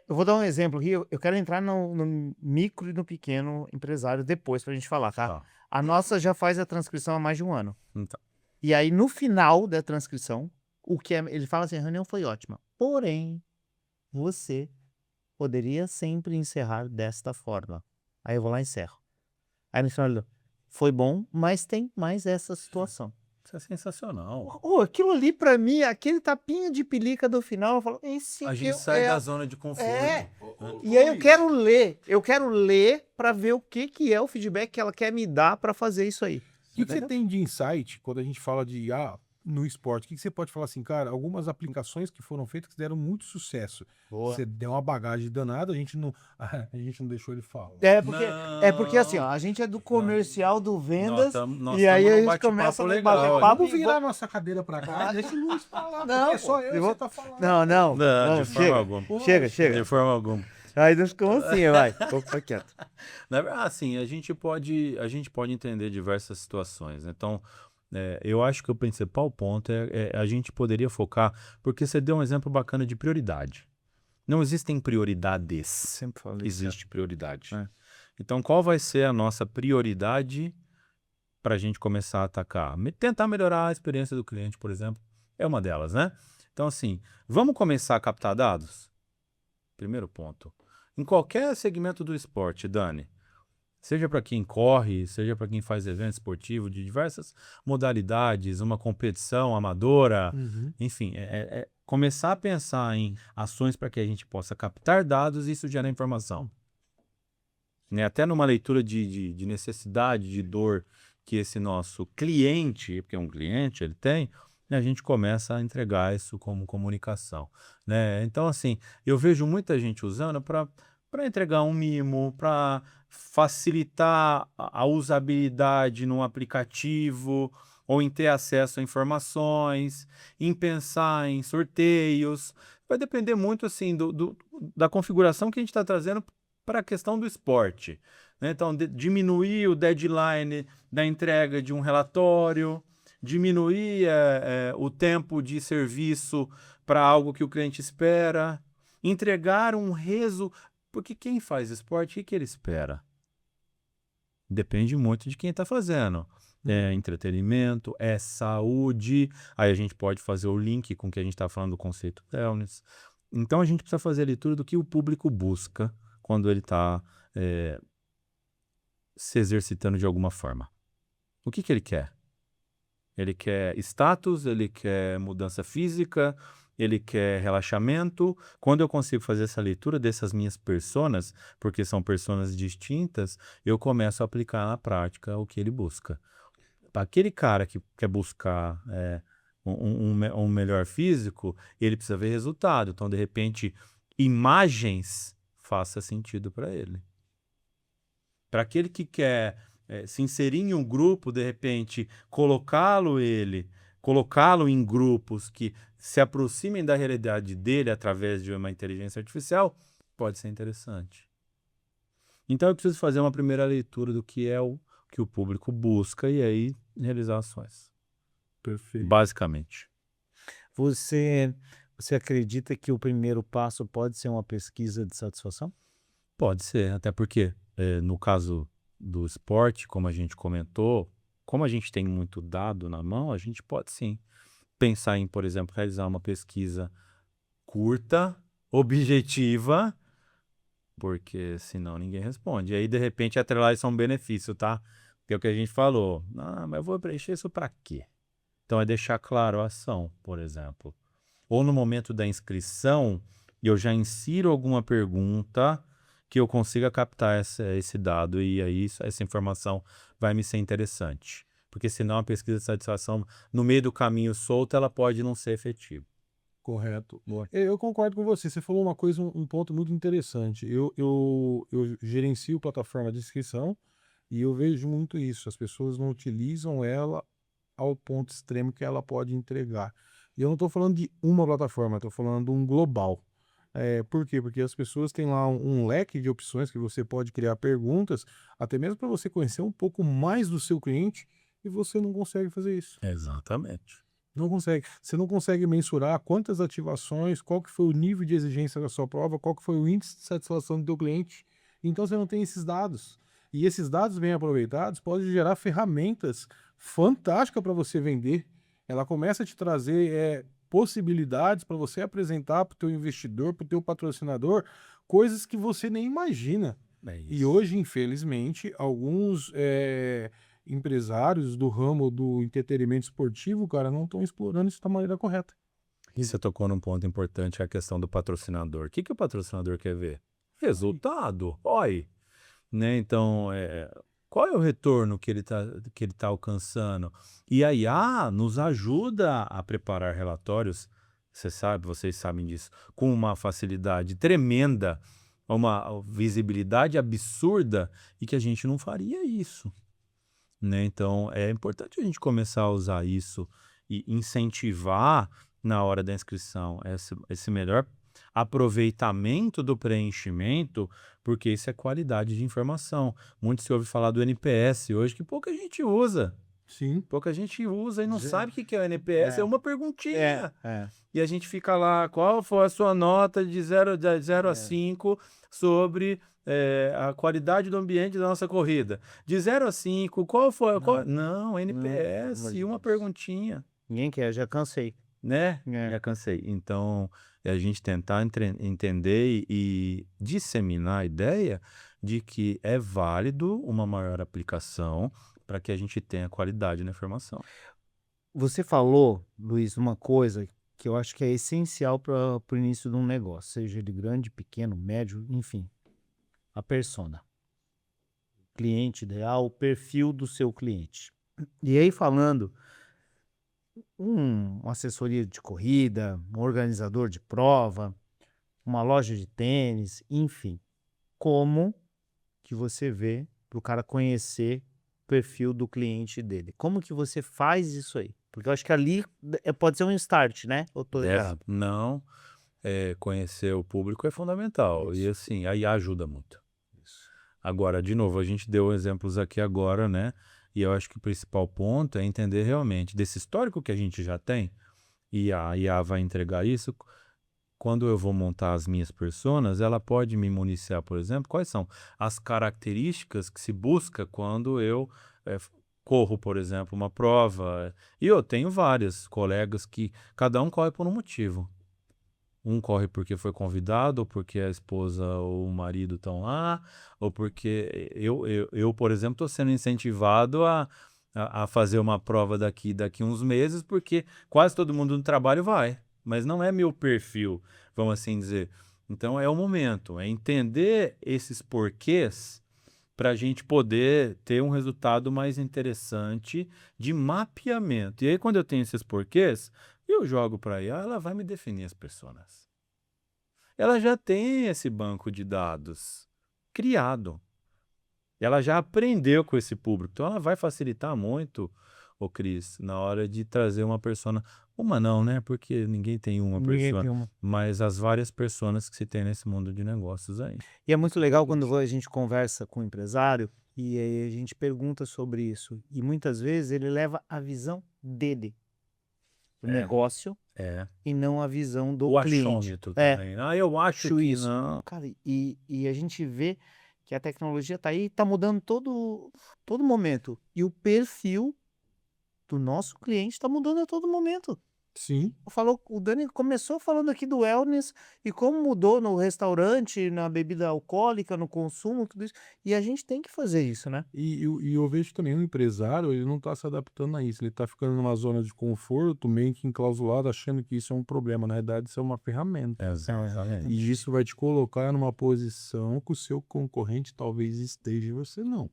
eu vou dar um exemplo aqui. Eu quero entrar no micro e no pequeno empresário depois pra gente falar, tá? Tá. A nossa já faz a transcrição há mais de um ano. Então, E aí, no final da transcrição, ele fala assim, a reunião foi ótima. Porém, você poderia sempre encerrar desta forma. Aí eu vou lá e encerro. Aí no final ele foi bom, mas tem mais essa situação. isso é sensacional. Aquilo ali pra mim, aquele tapinha de pelica do final, eu falo, esse A gente eu- sai é da a- zona de conforto. É. né? E aí eu quero ler para ver o que é o feedback que ela quer me dar para fazer isso aí. O que você tem de insight quando a gente fala de IA no esporte? O que você pode falar assim, cara, algumas aplicações que foram feitas que deram muito sucesso. Você deu uma bagagem danada, a gente não deixou ele falar. É porque assim, ó, a gente é do comercial do vendas Nós e aí tamo a num gente começa a legal. bater aí. papo. Vamos virar nossa cadeira pra cá, deixa o Luiz falar, Não, porque é só pô, eu eu vou- você tá falando. Não, Não, de forma chega, alguma. chega. De forma alguma. Aí nós ficamos assim, vai. Vou ficar quieto. Na verdade, assim, a gente pode entender diversas situações. Né? Então, eu acho que o principal ponto é a gente poderia focar, porque você deu um exemplo bacana de prioridade. Não existem prioridades, Sempre falei. existe prioridade. É. Então, qual vai ser a nossa prioridade para a gente começar a atacar? Tentar melhorar a experiência do cliente, por exemplo, é uma delas, né? Então, assim, vamos começar a captar dados? Primeiro ponto. Em qualquer segmento do esporte, Dani, seja para quem corre, seja para quem faz evento esportivo de diversas modalidades, uma competição amadora, enfim, começar a pensar em ações para que a gente possa captar dados e isso gera informação. Né? Até numa leitura de necessidade, de dor que esse nosso cliente, porque é um cliente, ele tem, né, a gente começa a entregar isso como comunicação. Né? Então, assim, eu vejo muita gente usando para entregar um mimo, para facilitar a usabilidade num aplicativo, ou em ter acesso a informações, em pensar em sorteios. Vai depender muito assim da configuração que a gente está trazendo para a questão do esporte. Né? Então, diminuir o deadline da entrega de um relatório, diminuir o tempo de serviço para algo que o cliente espera, entregar um porque quem faz esporte, o que ele espera? Depende muito de quem está fazendo. É entretenimento, é saúde. Aí a gente pode fazer o link com o que a gente está falando do conceito wellness. Então a gente precisa fazer a leitura do que o público busca quando ele está se exercitando de alguma forma. O que ele quer? Ele quer status, ele quer mudança física, ele quer relaxamento. Quando eu consigo fazer essa leitura dessas minhas personas, porque são personas distintas, eu começo a aplicar na prática o que ele busca. Para aquele cara que quer buscar um melhor físico, ele precisa ver resultado. Então, de repente, imagens faça sentido para ele. Para aquele que quer se inserir em um grupo, de repente, colocá-lo em grupos que se aproximem da realidade dele através de uma inteligência artificial, pode ser interessante. Então, eu preciso fazer uma primeira leitura do que é o que o público busca e aí realizar ações. Perfeito. Basicamente. Você acredita que o primeiro passo pode ser uma pesquisa de satisfação? Pode ser, até porque no caso do esporte, como a gente comentou, como a gente tem muito dado na mão, a gente pode sim pensar em, por exemplo, realizar uma pesquisa curta, objetiva, porque senão ninguém responde. E aí, de repente, atrelar isso é um benefício, tá? Que é o que a gente falou. Ah, mas eu vou preencher isso para quê? Então, é deixar claro a ação, por exemplo. Ou no momento da inscrição, eu já insiro alguma pergunta que eu consiga captar esse dado e aí essa informação vai me ser interessante. Porque senão a pesquisa de satisfação, no meio do caminho solto, ela pode não ser efetiva. Correto. Eu concordo com você. Você falou uma coisa, um ponto muito interessante. Eu gerencio plataforma de inscrição e eu vejo muito isso. As pessoas não utilizam ela ao ponto extremo que ela pode entregar. E eu não estou falando de uma plataforma, estou falando de um global. Por quê? Porque as pessoas têm lá um leque de opções que você pode criar perguntas, até mesmo para você conhecer um pouco mais do seu cliente, e você não consegue fazer isso. Exatamente. Não consegue. Você não consegue mensurar quantas ativações, qual que foi o nível de exigência da sua prova, qual que foi o índice de satisfação do teu cliente. Então você não tem esses dados. E esses dados bem aproveitados podem gerar ferramentas fantásticas para você vender. Ela começa a te trazer possibilidades para você apresentar para o teu investidor, para o teu patrocinador, coisas que você nem imagina. E hoje, infelizmente, alguns empresários do ramo do entretenimento esportivo, cara, não estão explorando isso da maneira correta. E você tocou num ponto importante, a questão do patrocinador. O que o patrocinador quer ver? Resultado. Oi. Né? Então, qual é o retorno que ele tá alcançando? E a IA nos ajuda a preparar relatórios, vocês sabem disso, com uma facilidade tremenda, uma visibilidade absurda, e que a gente não faria isso. Né? Então, é importante a gente começar a usar isso e incentivar na hora da inscrição esse melhor aproveitamento do preenchimento, porque isso é qualidade de informação. Muito se ouve falar do NPS hoje, que pouca gente usa. Sim. Pouca gente usa e não Gente. sabe o que que é o NPS, é uma perguntinha. É. E a gente fica lá, qual foi a sua nota de 0 a 5 sobre a qualidade do ambiente da nossa corrida? De 0 a 5, qual foi? Não, NPS, uma perguntinha, Ninguém quer, já cansei. né? É. Já cansei. Então, é a gente tentar entender e disseminar a ideia de que é válido uma maior aplicação para que a gente tenha qualidade na informação. Você falou, Luiz, uma coisa que eu acho que é essencial para o início de um negócio, seja ele grande, pequeno, médio, enfim, a persona. Cliente ideal, o perfil do seu cliente. E aí falando, uma assessoria de corrida, um organizador de prova, uma loja de tênis, enfim, como que você vê para o cara conhecer o perfil do cliente dele? Como que você faz isso aí? Porque eu acho que ali pode ser um start, né? Ou tô errado? Não, conhecer o público é fundamental. E assim, aí ajuda muito. Agora, de novo, a gente deu exemplos aqui agora, né? E eu acho que o principal ponto é entender realmente desse histórico que a gente já tem, e a IA vai entregar isso. Quando eu vou montar as minhas personas, ela pode me municiar, por exemplo, quais são as características que se busca quando eu corro, por exemplo, uma prova. E eu tenho vários colegas que cada um corre por um motivo. Um corre porque foi convidado, ou porque a esposa ou o marido estão lá, ou porque eu por exemplo, estou sendo incentivado a fazer uma prova daqui uns meses, porque quase todo mundo no trabalho vai, mas não é meu perfil, vamos assim dizer. Então é o momento, é entender esses porquês para a gente poder ter um resultado mais interessante de mapeamento. E aí, quando eu tenho esses porquês, eu jogo para a IA, ela vai me definir as personas. Ela já tem esse banco de dados criado. Ela já aprendeu com esse público. Então, ela vai facilitar muito, ô Cris, na hora de trazer uma persona. Uma não, né? Porque ninguém tem uma Ninguém persona. tem uma. Mas as várias personas que se tem nesse mundo de negócios aí. E é muito legal quando a gente conversa com o empresário e aí a gente pergunta sobre isso. E muitas vezes ele leva a visão dele, do negócio, e não a visão do O cliente. achômetro também. Eu acho Acho que isso. não. Cara, e a gente vê que a tecnologia está aí, está mudando todo momento. E o perfil do nosso cliente está mudando a todo momento. Sim. O Dani começou falando aqui do wellness e como mudou no restaurante, na bebida alcoólica, no consumo, tudo isso. E a gente tem que fazer isso, né? E eu vejo também o empresário, ele não está se adaptando a isso. Ele está ficando numa zona de conforto, meio que enclausulado, achando que isso é um problema. Na verdade, isso é uma ferramenta. Exatamente. E isso vai te colocar numa posição que o seu concorrente talvez esteja e você não.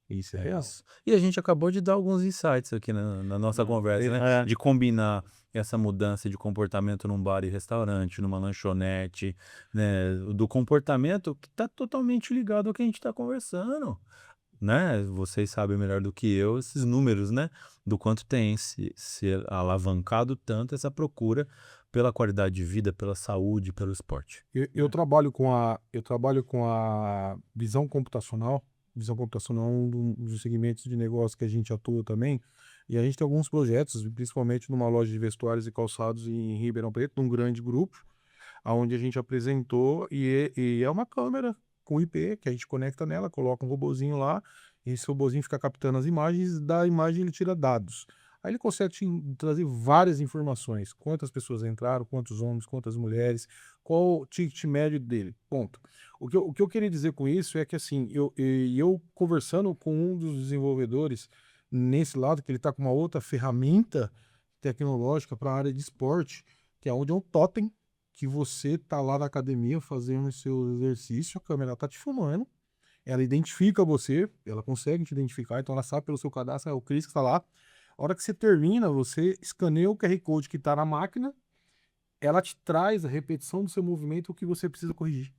Isso é real. Isso. E a gente acabou de dar alguns insights aqui na nossa conversa, né? De combinar essa mudança de comportamento num bar e restaurante, numa lanchonete, né? Do comportamento que está totalmente ligado ao que a gente está conversando, né? Vocês sabem melhor do que eu esses números, né? Do quanto tem se alavancado tanto essa procura pela qualidade de vida, pela saúde, pelo esporte. Eu trabalho com a visão computacional. Visão computacional é um dos segmentos de negócio que a gente atua também. E a gente tem alguns projetos, principalmente numa loja de vestuários e calçados em Ribeirão Preto, num grande grupo, onde a gente apresentou e é uma câmera com IP que a gente conecta nela, coloca um robozinho lá, e esse robozinho fica captando as imagens, da imagem ele tira dados. Aí ele consegue trazer várias informações, quantas pessoas entraram, quantos homens, quantas mulheres, qual o ticket médio dele, ponto. O que eu queria dizer com isso é que assim, eu conversando com um dos desenvolvedores nesse lado, que ele está com uma outra ferramenta tecnológica para a área de esporte, que é onde é um totem, que você tá lá na academia fazendo o seu exercício, a câmera tá te filmando, ela identifica você, ela consegue te identificar, então ela sabe pelo seu cadastro, é o Cris que está lá. A hora que você termina, você escaneia o QR Code que está na máquina, ela te traz a repetição do seu movimento, o que você precisa corrigir.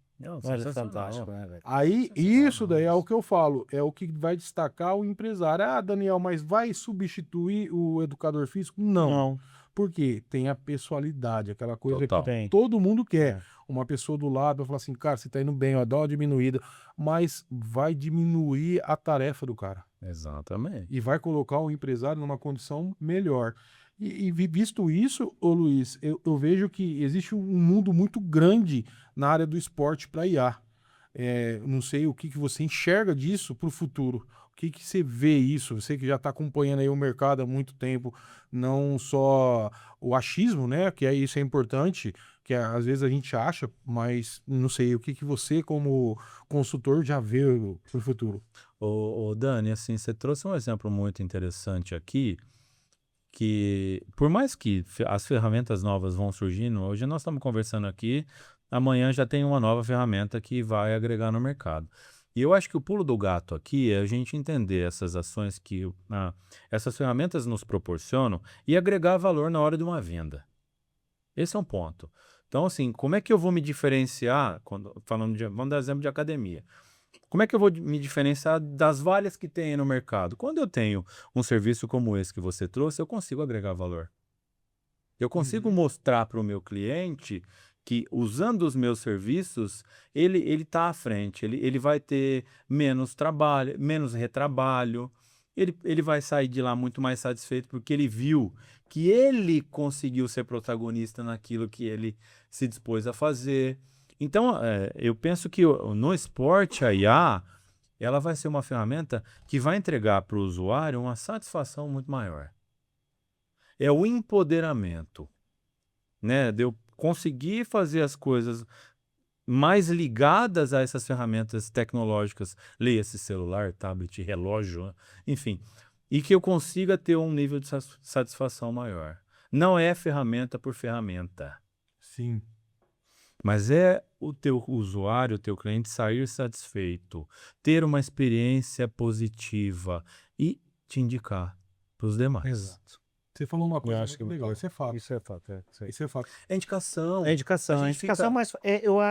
Olha, fantástico, né, velho? Aí, isso daí é o que eu falo, é o que vai destacar o empresário. Ah, Daniel, mas vai substituir o educador físico? Não. Por quê? Tem a pessoalidade, aquela coisa Total. que todo mundo quer. Uma pessoa do lado vai falar assim, cara, você tá indo bem, ó, dá uma diminuída, mas vai diminuir a tarefa do cara. Exatamente. e vai colocar o empresário numa condição melhor. E visto isso, ô Luiz, eu vejo que existe um mundo muito grande na área do esporte para IA. Não sei o que você enxerga disso para o futuro. O que você vê isso? Você que já está acompanhando aí o mercado há muito tempo, não só o achismo, né? Que isso é importante, que às vezes a gente acha, mas não sei o que você, como consultor, já vê para o futuro. Ô, Dani, assim, você trouxe um exemplo muito interessante aqui, que por mais que as ferramentas novas vão surgindo, hoje nós estamos conversando aqui, amanhã já tem uma nova ferramenta que vai agregar no mercado. E eu acho que o pulo do gato aqui é a gente entender essas ações que essas ferramentas nos proporcionam e agregar valor na hora de uma venda. Esse é um ponto. Então, assim, como é que eu vou me diferenciar, vamos dar exemplo de academia. Como é que eu vou me diferenciar das várias que tem aí no mercado? Quando eu tenho um serviço como esse que você trouxe, eu consigo agregar valor. Eu consigo mostrar para o meu cliente que, usando os meus serviços, ele está à frente, ele vai ter menos trabalho, menos retrabalho, ele vai sair de lá muito mais satisfeito porque ele viu que ele conseguiu ser protagonista naquilo que ele se dispôs a fazer. Então, eu penso que no esporte, a IA, ela vai ser uma ferramenta que vai entregar para o usuário uma satisfação muito maior. É o empoderamento, né? De eu conseguir fazer as coisas mais ligadas a essas ferramentas tecnológicas, leia-se celular, tablet, relógio, né? Enfim, e que eu consiga ter um nível de satisfação maior. Não é ferramenta por ferramenta. Sim. Mas é o teu usuário, o teu cliente sair satisfeito, ter uma experiência positiva e te indicar para os demais. Exato. Você falou uma coisa acho que muito legal, isso é fato. Isso é fato. Isso é fato. É indicação. É indicação. A A gente indicação fica- mais.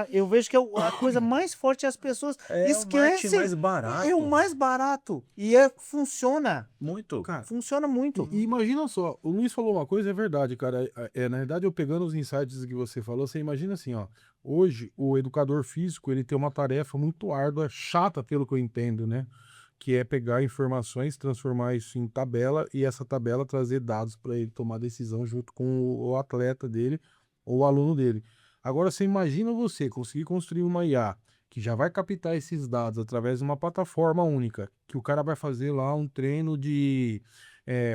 Eu vejo que a coisa mais forte é as pessoas É o marketing esquecem. mais barato. É o mais barato. E funciona. Muito. Cara, Funciona muito. e imagina só, o Luiz falou uma coisa, é verdade, cara. Na verdade, eu pegando os insights que você falou, você imagina assim, ó. Hoje, o educador físico, ele tem uma tarefa muito árdua, chata, pelo que eu entendo, né? Que é pegar informações, transformar isso em tabela e essa tabela trazer dados para ele tomar decisão junto com o atleta dele ou o aluno dele. Agora, você imagina você conseguir construir uma IA que já vai captar esses dados através de uma plataforma única, que o cara vai fazer lá um treino de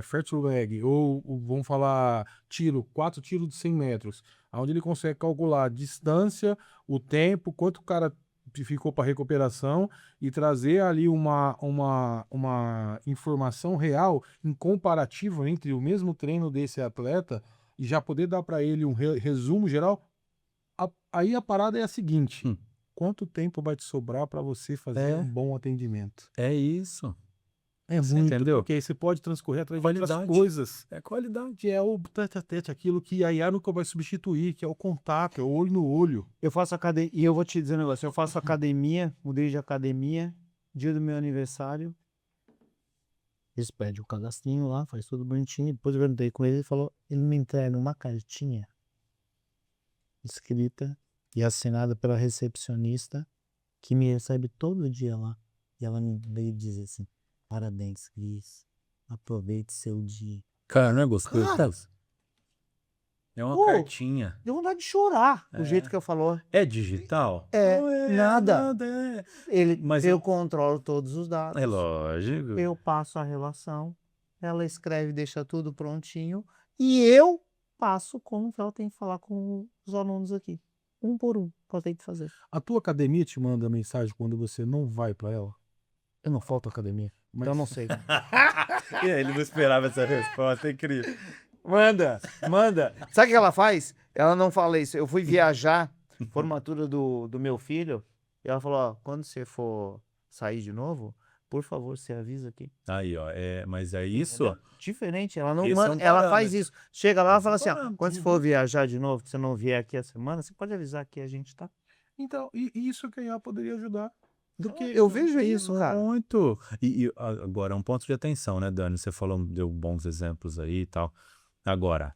first leg, ou vamos falar tiro, 4 tiros de 100 metros, onde ele consegue calcular a distância, o tempo, quanto o cara ficou para recuperação e trazer ali uma informação real em comparativo entre o mesmo treino desse atleta e já poder dar para ele um resumo geral. Aí a parada é a seguinte: quanto tempo vai te sobrar para você fazer um bom atendimento? É isso. É Você muito, entendeu? porque aí você pode transcorrer atrás de outras Qualidade. coisas. É qualidade. Que é o tete-a-tete, aquilo que a IA nunca vai substituir, que é o contato, é o olho no olho. Eu faço academia. E eu vou te dizer um negócio. Eu faço academia, mudei de academia, dia do meu aniversário. Eles pedem o cadastrinho lá, faz tudo bonitinho. Depois eu perguntei com ele, ele falou: ele me entrega uma cartinha escrita e assinada pela recepcionista que me recebe todo dia lá. E ela me veio dizer assim: parabéns, Cris. Aproveite seu dia. Cara, não é gostoso? Cara, É uma pô, cartinha. deu vontade de chorar o jeito que eu falou. É digital? É, Não nada. é. Mas eu controlo todos os dados. É lógico. Eu passo a relação. Ela escreve, deixa tudo prontinho. E eu passo como que ela tem que falar com os alunos aqui. Um por um, que ela tem que fazer. A tua academia te manda mensagem quando você não vai para ela? Eu não falto academia. Mas- Então eu não sei. Ele não esperava essa resposta, é incrível. Manda. Sabe o que ela faz? Ela não fala isso. Eu fui viajar, formatura do meu filho, e ela falou: ó, quando você for sair de novo, por favor, você avisa aqui. Aí, ó, mas é isso. Entendeu? Diferente, ela não Esse manda, é um ela faz parâmetro. isso. Chega lá e fala assim: ó, parâmetro. quando você for viajar de novo, que você não vier aqui a semana, você pode avisar que a gente tá. Então, e isso que a IA poderia ajudar. Porque eu vejo isso, cara. Muito. E agora, um ponto de atenção, né, Dani? Você falou, deu bons exemplos aí e tal. Agora,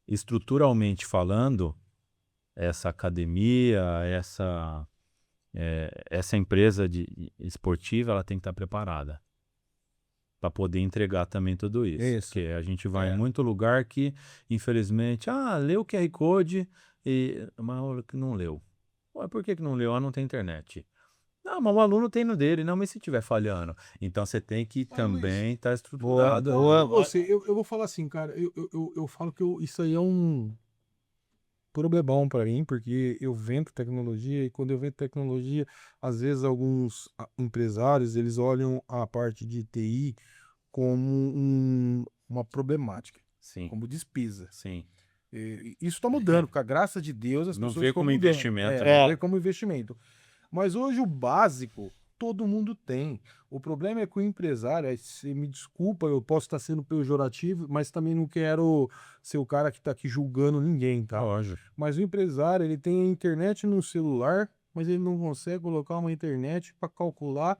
estruturalmente falando, essa academia, essa empresa esportiva, ela tem que estar preparada. para poder entregar também tudo isso. Isso. Porque a gente vai em muito lugar que, infelizmente, leu o QR Code, mas o que não leu. Ué, por que não leu? Não tem internet. Não, mas o aluno tem no dele, não, mas se estiver falhando. Então você tem que também estar estruturado. Eu vou falar assim, cara, eu falo que isso aí é um problemão para mim, porque eu vendo tecnologia e quando eu vendo tecnologia, às vezes alguns empresários, eles olham a parte de TI como uma problemática, Sim, como despesa. sim. E isso está mudando, com a graça de Deus, as Não pessoas vê estão como mudando. investimento, Não vê como investimento. Mas hoje o básico todo mundo tem. O problema é que o empresário, aí você me desculpa, eu posso estar sendo pejorativo, mas também não quero ser o cara que está aqui julgando ninguém, tá? Lógico. Mas o empresário, ele tem a internet no celular, mas ele não consegue colocar uma internet para calcular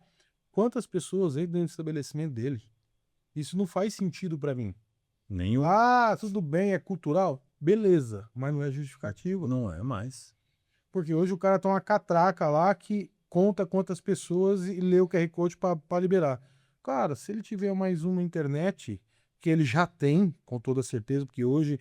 quantas pessoas entram dentro do estabelecimento dele. Isso não faz sentido para mim. Nenhum. Tudo bem, é cultural? Beleza, mas não é justificativo. Não é mais. Porque hoje o cara tem uma catraca lá que conta quantas pessoas e lê o QR Code para liberar. Cara, se ele tiver mais uma internet, que ele já tem, com toda certeza, porque hoje,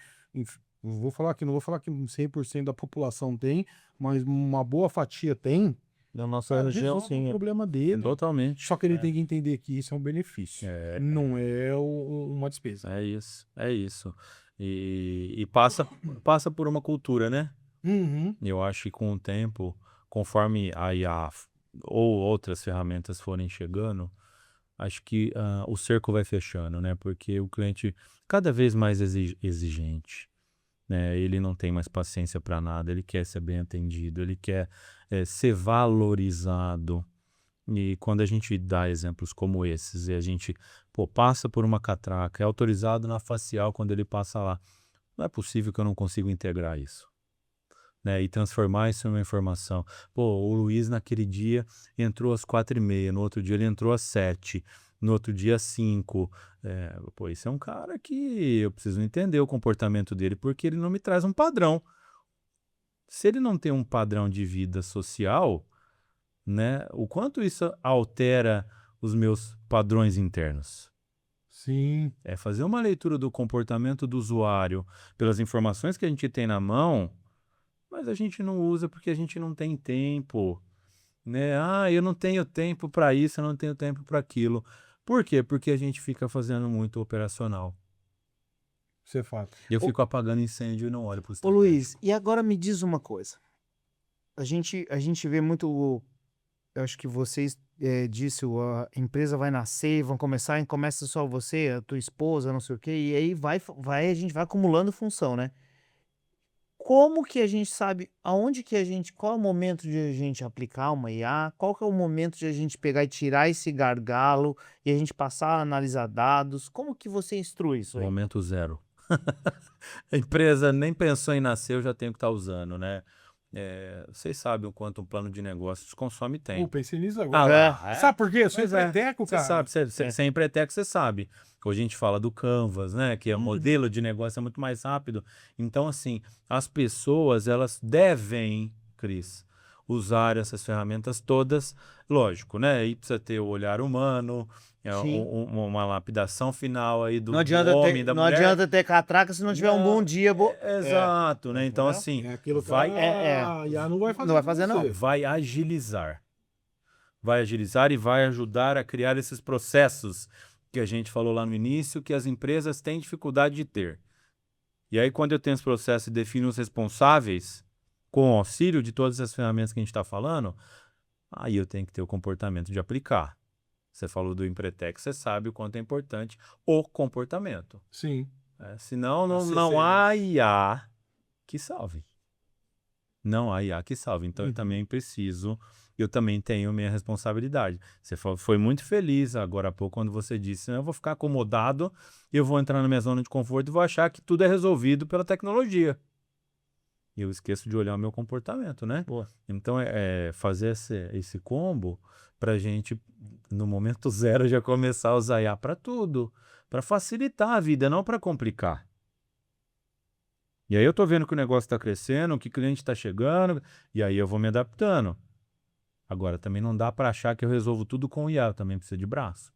não vou falar que 100% da população tem, mas uma boa fatia tem, Na nossa cara, região, resolve sim. o problema dele. Totalmente. Só que ele tem que entender que isso é um benefício, É. não é uma despesa. É isso, é isso. E passa por uma cultura, né? Uhum. Eu acho que com o tempo, conforme a IA ou outras ferramentas forem chegando, acho que o cerco vai fechando, né? Porque o cliente cada vez mais exigente, né? Ele não tem mais paciência para nada, ele quer ser bem atendido, ele quer ser valorizado. E quando a gente dá exemplos como esses e a gente passa por uma catraca, é autorizado na facial quando ele passa lá, não é possível que eu não consiga integrar isso. Né, e transformar isso numa informação. O Luiz naquele dia entrou às 4h30, no outro dia ele entrou às 7h, no outro dia às 5h. Isso é um cara que eu preciso entender o comportamento dele, porque ele não me traz um padrão. Se ele não tem um padrão de vida social, né, o quanto isso altera os meus padrões internos? Sim. É fazer uma leitura do comportamento do usuário pelas informações que a gente tem na mão, mas a gente não usa porque a gente não tem tempo, né? Eu não tenho tempo para isso, eu não tenho tempo para aquilo. Por quê? Porque a gente fica fazendo muito operacional. Isso é fato. Eu fico apagando incêndio e não olho para o Ô Luiz, e agora me diz uma coisa. A gente vê muito, eu acho que vocês disse, a empresa vai nascer, começa só você, a tua esposa, não sei o quê, e aí a gente vai acumulando função, né? Como que a gente sabe qual é o momento de a gente aplicar uma IA? Qual que é o momento de a gente pegar e tirar esse gargalo e a gente passar a analisar dados? Como que você instrui isso aí? Momento zero. A empresa nem pensou em nascer, eu já tenho que estar usando, né? Vocês sabem o quanto um plano de negócios consome tempo. Pensei nisso agora. Sabe por quê? Eu sou Pois é. empreiteco, Você cara. sabe, você é empreiteco, você sabe. Hoje a gente fala do Canvas, né? Que é modelo de negócio, é muito mais rápido. Então, assim, as pessoas, elas devem, Cris, usar essas ferramentas todas, lógico, né? Aí precisa ter o olhar humano, Sim. uma lapidação final aí do Não adianta homem, ter, da não mulher. adianta ter catraca se não tiver um bom dia. Exato, né? Então, assim, É aquilo que vai, IA não vai fazer. Não vai fazer, não. vai agilizar. Vai agilizar e vai ajudar a criar esses processos que a gente falou lá no início, que as empresas têm dificuldade de ter. E aí, quando eu tenho esse processo e defino os responsáveis, com o auxílio de todas as ferramentas que a gente está falando, aí eu tenho que ter o comportamento de aplicar. Você falou do Empretec, você sabe o quanto é importante o comportamento. Sim. Senão não há IA que salve. Não há IA que salve. Então eu também preciso, eu também tenho minha responsabilidade. Você foi muito feliz agora há pouco quando você disse, eu vou ficar acomodado, eu vou entrar na minha zona de conforto e vou achar que tudo é resolvido pela tecnologia. E eu esqueço de olhar o meu comportamento, né? Boa. Então fazer esse combo para a gente, no momento zero, já começar a usar IA para tudo, para facilitar a vida, não para complicar. E aí eu tô vendo que o negócio está crescendo, que o cliente está chegando, e aí eu vou me adaptando. Agora, também não dá para achar que eu resolvo tudo com o IA, eu também preciso de braço.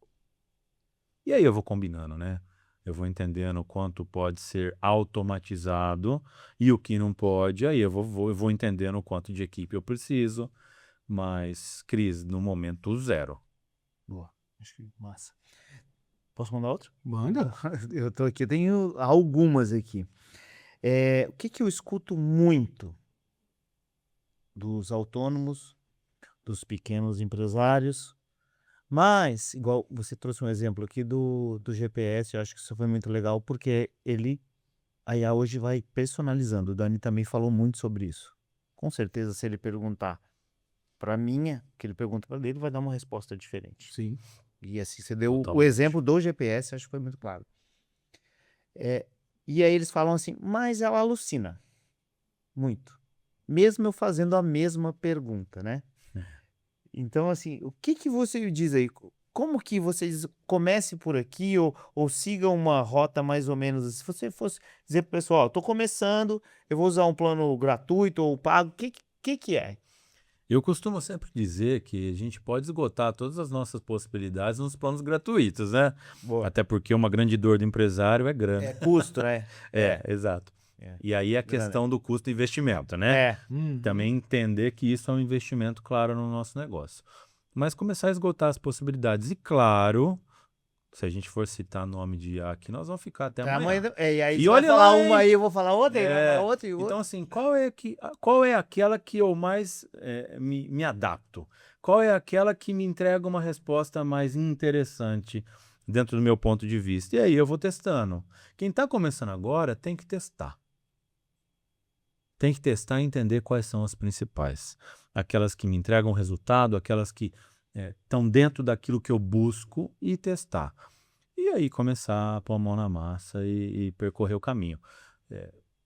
E aí eu vou combinando, né? Eu vou entendendo o quanto pode ser automatizado e o que não pode. Aí eu vou entendendo o quanto de equipe eu preciso. Mas, Cris, no momento zero. Boa. Acho que massa. Posso mandar outro? Manda. Eu tô aqui, eu tenho algumas aqui. O que que eu escuto muito dos autônomos, dos pequenos empresários, mas, igual você trouxe um exemplo aqui do GPS, eu acho que isso foi muito legal, porque a IA hoje vai personalizando. O Dani também falou muito sobre isso. Com certeza, se ele perguntar para minha, que ele pergunta para dele, vai dar uma resposta diferente. Sim. E assim, você deu o Totalmente. exemplo do GPS, acho que foi muito claro. E aí eles falam assim, mas ela alucina muito. Mesmo eu fazendo a mesma pergunta, né? Então, assim, o que que você diz aí? Como que vocês comecem por aqui ou sigam uma rota mais ou menos? Se você fosse dizer pro pessoal, ó, tô começando, eu vou usar um plano gratuito ou pago, o que é? Eu costumo sempre dizer que a gente pode esgotar todas as nossas possibilidades nos planos gratuitos, né? Boa. Até porque uma grande dor do empresário é grana. É custo, né? Exato. É. E aí a Grana. questão do custo e investimento, né? Uhum. Também entender que isso é um investimento, claro, no nosso negócio. Mas começar a esgotar as possibilidades. E claro, se a gente for citar nome de IA aqui, nós vamos ficar até amanhã. E aí E você vai olha falar lá, uma hein? aí, eu vou falar outra, ele vai É, falar outra e outra. Então, assim, qual é aquela que eu mais me adapto? Qual é aquela que me entrega uma resposta mais interessante dentro do meu ponto de vista? E aí eu vou testando. Quem está começando agora tem que testar. Tem que testar e entender quais são as principais. Aquelas que me entregam resultado, aquelas que estão dentro daquilo que eu busco e testar. E aí começar a pôr a mão na massa e percorrer o caminho.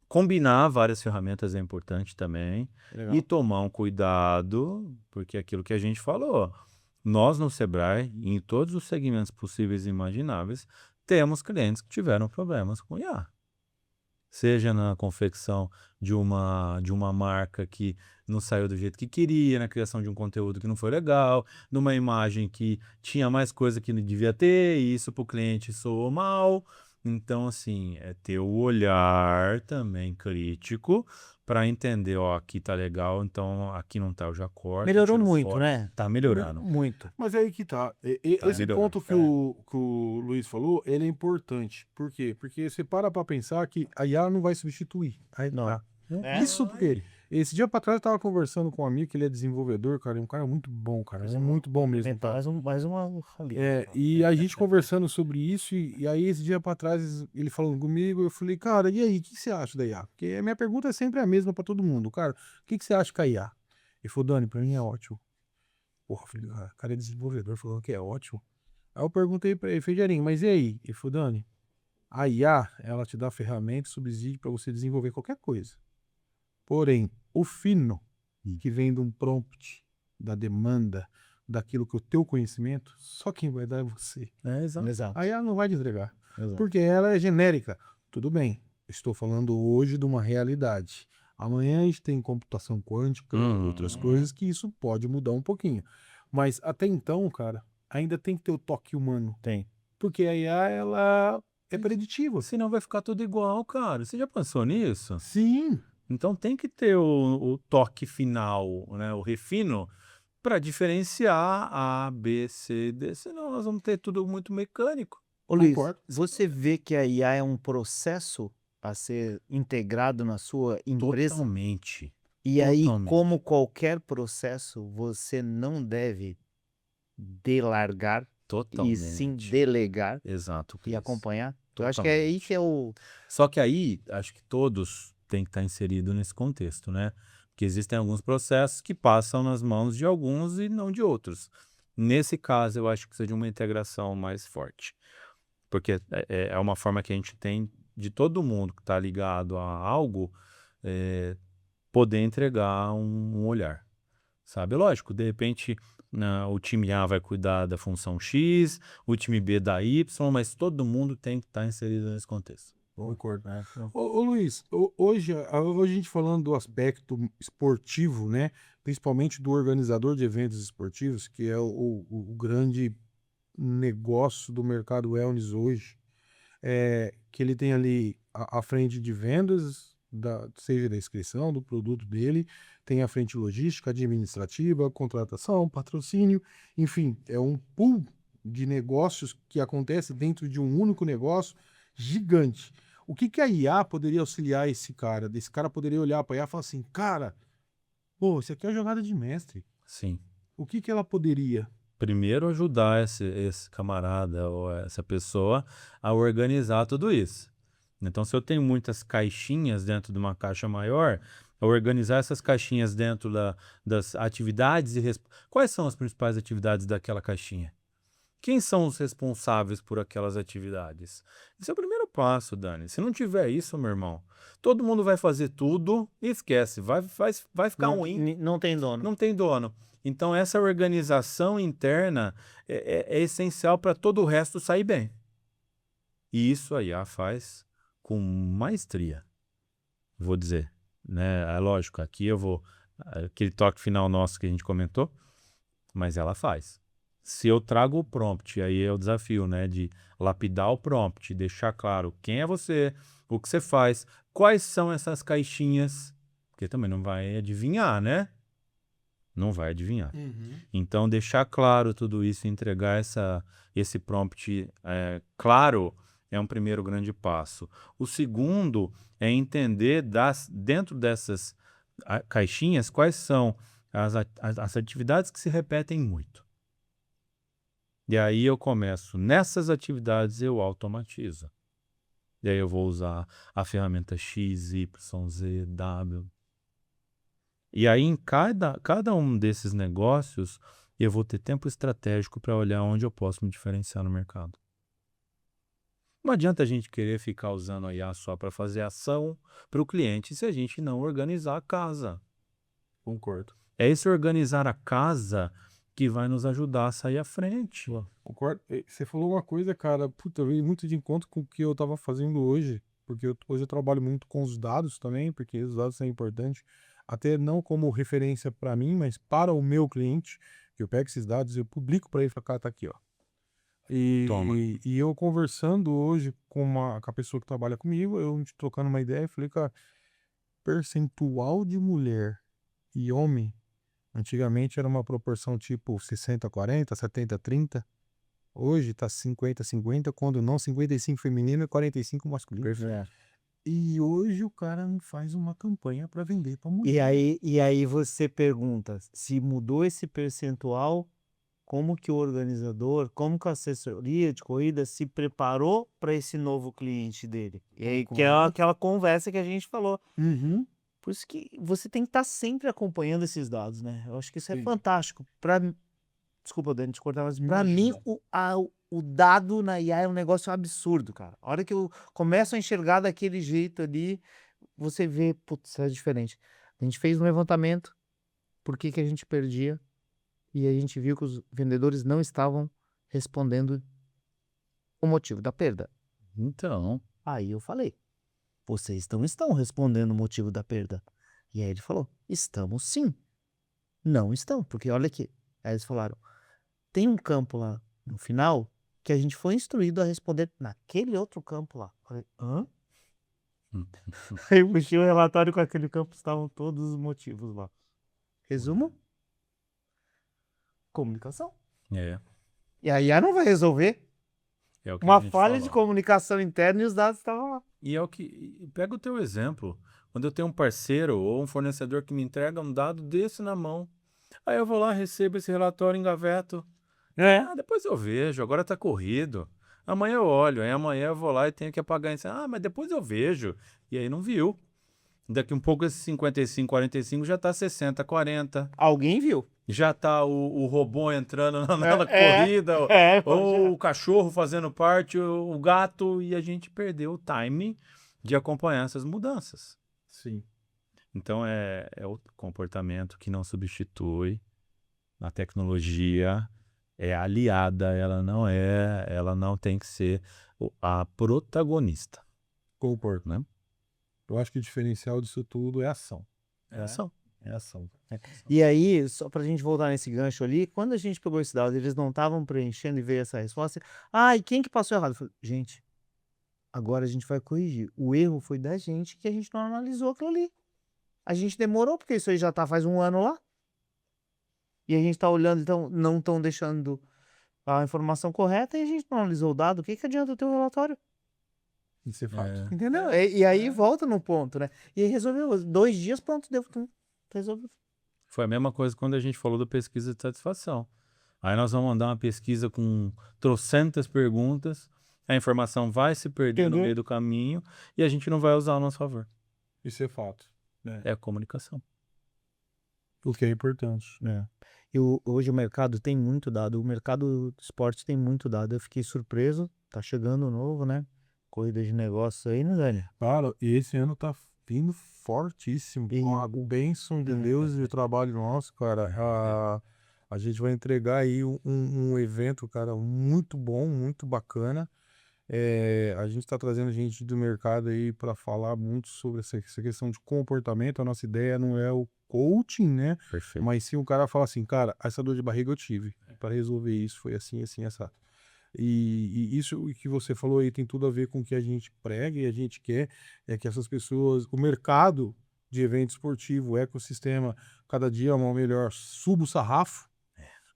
Combinar várias ferramentas é importante também. Legal. E tomar um cuidado, porque é aquilo que a gente falou. Nós no Sebrae, em todos os segmentos possíveis e imagináveis, temos clientes que tiveram problemas com IA. Seja na confecção de uma marca que não saiu do jeito que queria, na criação de um conteúdo que não foi legal, numa imagem que tinha mais coisa que não devia ter, e isso para o cliente soou mal. Então, assim, é ter o olhar também crítico para entender, ó, aqui tá legal, então aqui não tá, eu já corto. Melhorou tiro muito, fora. né? Tá melhorando. Muito. Mas é aí que tá. Tá Esse melhorando. ponto que o Luiz falou, ele é importante. Por quê? Porque você para pensar que a IA não vai substituir a Não. IA. É? Isso porque esse dia pra trás eu tava conversando com um amigo que ele é desenvolvedor, cara, é um cara muito bom, cara, é muito bom mesmo. Então, Cara. mais uma ali. E a gente conversando sobre isso, e aí esse dia pra trás ele falando comigo, eu falei, cara, e aí, o que você acha da IA? Porque a minha pergunta é sempre a mesma pra todo mundo, cara, o que você acha da IA? Ele falou, Dani, pra mim é ótimo. Porra, filho, o cara é desenvolvedor, falou que é ótimo. Aí eu perguntei pra ele, Federinho, mas e aí? Ele falou, Dani, a IA, ela te dá ferramenta, subsídio pra você desenvolver qualquer coisa. Porém, o fino, que vem de um prompt, da demanda, daquilo que o teu conhecimento, só quem vai dar é você. Exato. Exato. A IA não vai desligar, Exato. porque ela é genérica. Tudo bem, estou falando hoje de uma realidade. Amanhã a gente tem computação quântica, outras coisas que isso pode mudar um pouquinho. Mas até então, cara, ainda tem que ter o toque humano. Tem. Porque a IA, ela é preditiva. Senão vai ficar tudo igual, cara. Você já pensou nisso? Sim. Então tem que ter o toque final, né? O refino, para diferenciar A, B, C, D. Senão nós vamos ter tudo muito mecânico. Ô Luiz, Concordo. você vê que a IA é um processo a ser integrado na sua empresa? Totalmente. E aí, totalmente. como qualquer processo, você não deve delargar Totalmente. e sim delegar Exato. e Cris. acompanhar. Eu acho que é aí que é o... Só que aí, acho que todos têm que estar inseridos nesse contexto, né? Porque existem alguns processos que passam nas mãos de alguns e não de outros. Nesse caso, eu acho que precisa de uma integração mais forte. Porque é uma forma que a gente tem de todo mundo que está ligado a algo poder entregar um olhar, sabe? Lógico, de repente o time A vai cuidar da função X, o time B da Y, mas todo mundo tem que estar inserido nesse contexto. Concordo. Ô Luiz, hoje a gente falando do aspecto esportivo, né? Principalmente do organizador de eventos esportivos, que é o grande negócio do mercado wellness hoje é que ele tem ali a frente de vendas, seja da inscrição do produto dele, tem a frente logística, administrativa, contratação, patrocínio, enfim, é um pool de negócios que acontece dentro de um único negócio gigante. O que a IA poderia auxiliar esse cara? Esse cara poderia olhar para a IA e falar assim, cara, pô, isso aqui é jogada de mestre. Sim. O que ela poderia? Primeiro ajudar esse camarada ou essa pessoa a organizar tudo isso. Então, se eu tenho muitas caixinhas dentro de uma caixa maior, organizar essas caixinhas dentro das atividades e quais são as principais atividades daquela caixinha? Quem são os responsáveis por aquelas atividades? Esse é o primeiro passo, Dani. Se não tiver isso, meu irmão, todo mundo vai fazer tudo e esquece. Vai ficar ruim. Não tem dono. Não tem dono. Então, essa organização interna é essencial para todo o resto sair bem. E isso a IA faz com maestria, vou dizer. Né? É lógico, aqui eu vou... Aquele toque final nosso que a gente comentou, mas ela faz. Se eu trago o prompt, aí é o desafio, né? De lapidar o prompt, deixar claro quem é você, o que você faz, quais são essas caixinhas, porque também não vai adivinhar, né? Não vai adivinhar. Então, deixar claro tudo isso, entregar esse prompt claro, é um primeiro grande passo. O segundo é entender dentro dessas caixinhas quais são as atividades que se repetem muito. E aí eu começo, nessas atividades eu automatizo. E aí eu vou usar a ferramenta X, Y, Z, W. E aí em cada um desses negócios eu vou ter tempo estratégico para olhar onde eu posso me diferenciar no mercado. Não adianta a gente querer ficar usando a IA só para fazer ação para o cliente se a gente não organizar a casa. Concordo. É esse organizar a casa que vai nos ajudar a sair à frente. Concordo. Você falou uma coisa, cara, puta, veio muito de encontro com o que eu tava fazendo hoje, porque hoje eu trabalho muito com os dados também, porque os dados são importantes, até não como referência para mim, mas para o meu cliente, que eu pego esses dados e eu publico para ele e falo, cara, tá aqui, ó. Toma. E eu conversando hoje com a pessoa que trabalha comigo, eu trocando uma ideia, falei, cara, percentual de mulher e homem, antigamente era uma proporção tipo 60-40, 70-30. Hoje tá 50-50, quando não 55 feminino e 45 masculino. Perfeito. E hoje o cara faz uma campanha para vender para mulher. E aí você pergunta, se mudou esse percentual, como que o organizador, como que a assessoria de corrida se preparou para esse novo cliente dele? E aí, que é aquela conversa que a gente falou. Uhum. Por isso que você tem que estar sempre acompanhando esses dados, né? Eu acho que isso é Sim. fantástico. Desculpa, Dani, te cortar, mas pra Imagina. mim o dado na IA é um negócio absurdo, cara. A hora que eu começo a enxergar daquele jeito ali, você vê, putz, é diferente. A gente fez um levantamento, por que a gente perdia, e a gente viu que os vendedores não estavam respondendo o motivo da perda. Então, Aí eu falei, vocês não estão respondendo o motivo da perda. E aí ele falou, estamos sim. Não estão, porque olha aqui. Aí eles falaram, tem um campo lá no final que a gente foi instruído a responder naquele outro campo lá. Eu falei, hã? Aí eu puxei o relatório com aquele campo, estavam todos os motivos lá. Resumo? Comunicação. é E a IA não vai resolver. o que a Uma gente falha falou. de comunicação interna e os dados estavam lá. E é o que... Pega o teu exemplo. Quando eu tenho um parceiro ou um fornecedor que me entrega um dado desse na mão, aí eu vou lá, recebo esse relatório, engaveto. Depois eu vejo, agora tá corrido. Amanhã eu olho, aí amanhã eu vou lá e tenho que apagar isso. Mas depois eu vejo. E aí não viu. Daqui um pouco esse 55-45 já tá 60-40. Alguém viu. Já tá o robô entrando na corrida, ou o cachorro fazendo parte, o gato, e a gente perdeu o time de acompanhar essas mudanças. Sim. Então é o comportamento que não substitui. A tecnologia é aliada, ela não tem que ser a protagonista. Concordo. Né? Eu acho que o diferencial disso tudo é ação. É ação. É ação. E aí, só pra gente voltar nesse gancho ali, quando a gente pegou esse dado, eles não estavam preenchendo e veio essa resposta. Ah, e quem que passou errado? Eu falei, gente, agora a gente vai corrigir. O erro foi da gente que a gente não analisou aquilo ali. A gente demorou, porque isso aí já tá faz um ano lá. E a gente tá olhando, então não estão deixando a informação correta e a gente não analisou o dado. O que que adianta ter o relatório? Isso é fato. Entendeu? E aí volta no ponto, né? E aí resolveu. 2 dias, pronto, deu. Resolveu. Foi a mesma coisa quando a gente falou da pesquisa de satisfação. Aí nós vamos mandar uma pesquisa com trocentas perguntas, a informação vai se perder no Entendeu? meio do caminho e a gente não vai usar ao nosso favor. Isso é fato. É a comunicação. O que é importante. Hoje o mercado tem muito dado. O mercado do esporte tem muito dado. Eu fiquei surpreso. Tá chegando o novo, né? Corrida de negócios aí, né, Dani? Cara, e esse ano tá vindo fortíssimo. E- Com a bênção de Deus e o trabalho nosso, cara. A gente vai entregar aí um evento, cara, muito bom, muito bacana. A gente está trazendo gente do mercado aí para falar muito sobre essa questão de comportamento. A nossa ideia não é o coaching, né? Perfeito. Mas sim o cara fala assim, cara, essa dor de barriga eu tive. Para resolver isso foi assim, assim, essa. E isso que você falou aí tem tudo a ver com o que a gente prega e a gente quer é que essas pessoas, o mercado de evento esportivo, o ecossistema, cada dia é uma melhor, suba o sarrafo,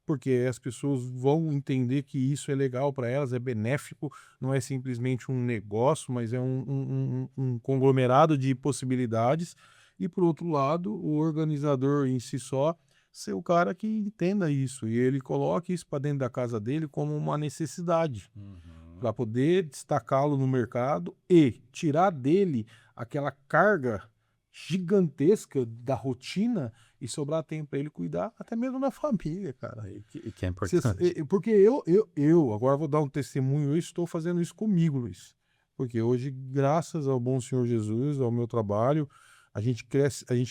porque as pessoas vão entender que isso é legal para elas, é benéfico, não é simplesmente um negócio, mas é um conglomerado de possibilidades. E, por outro lado, o organizador em si só ser o cara que entenda isso e ele coloque isso para dentro da casa dele como uma necessidade para poder destacá-lo no mercado e tirar dele aquela carga gigantesca da rotina e sobrar tempo para ele cuidar até mesmo da família, cara. Que é importante. Porque agora vou dar um testemunho, eu estou fazendo isso comigo, Luiz. Porque hoje, graças ao bom Senhor Jesus, ao meu trabalho, a gente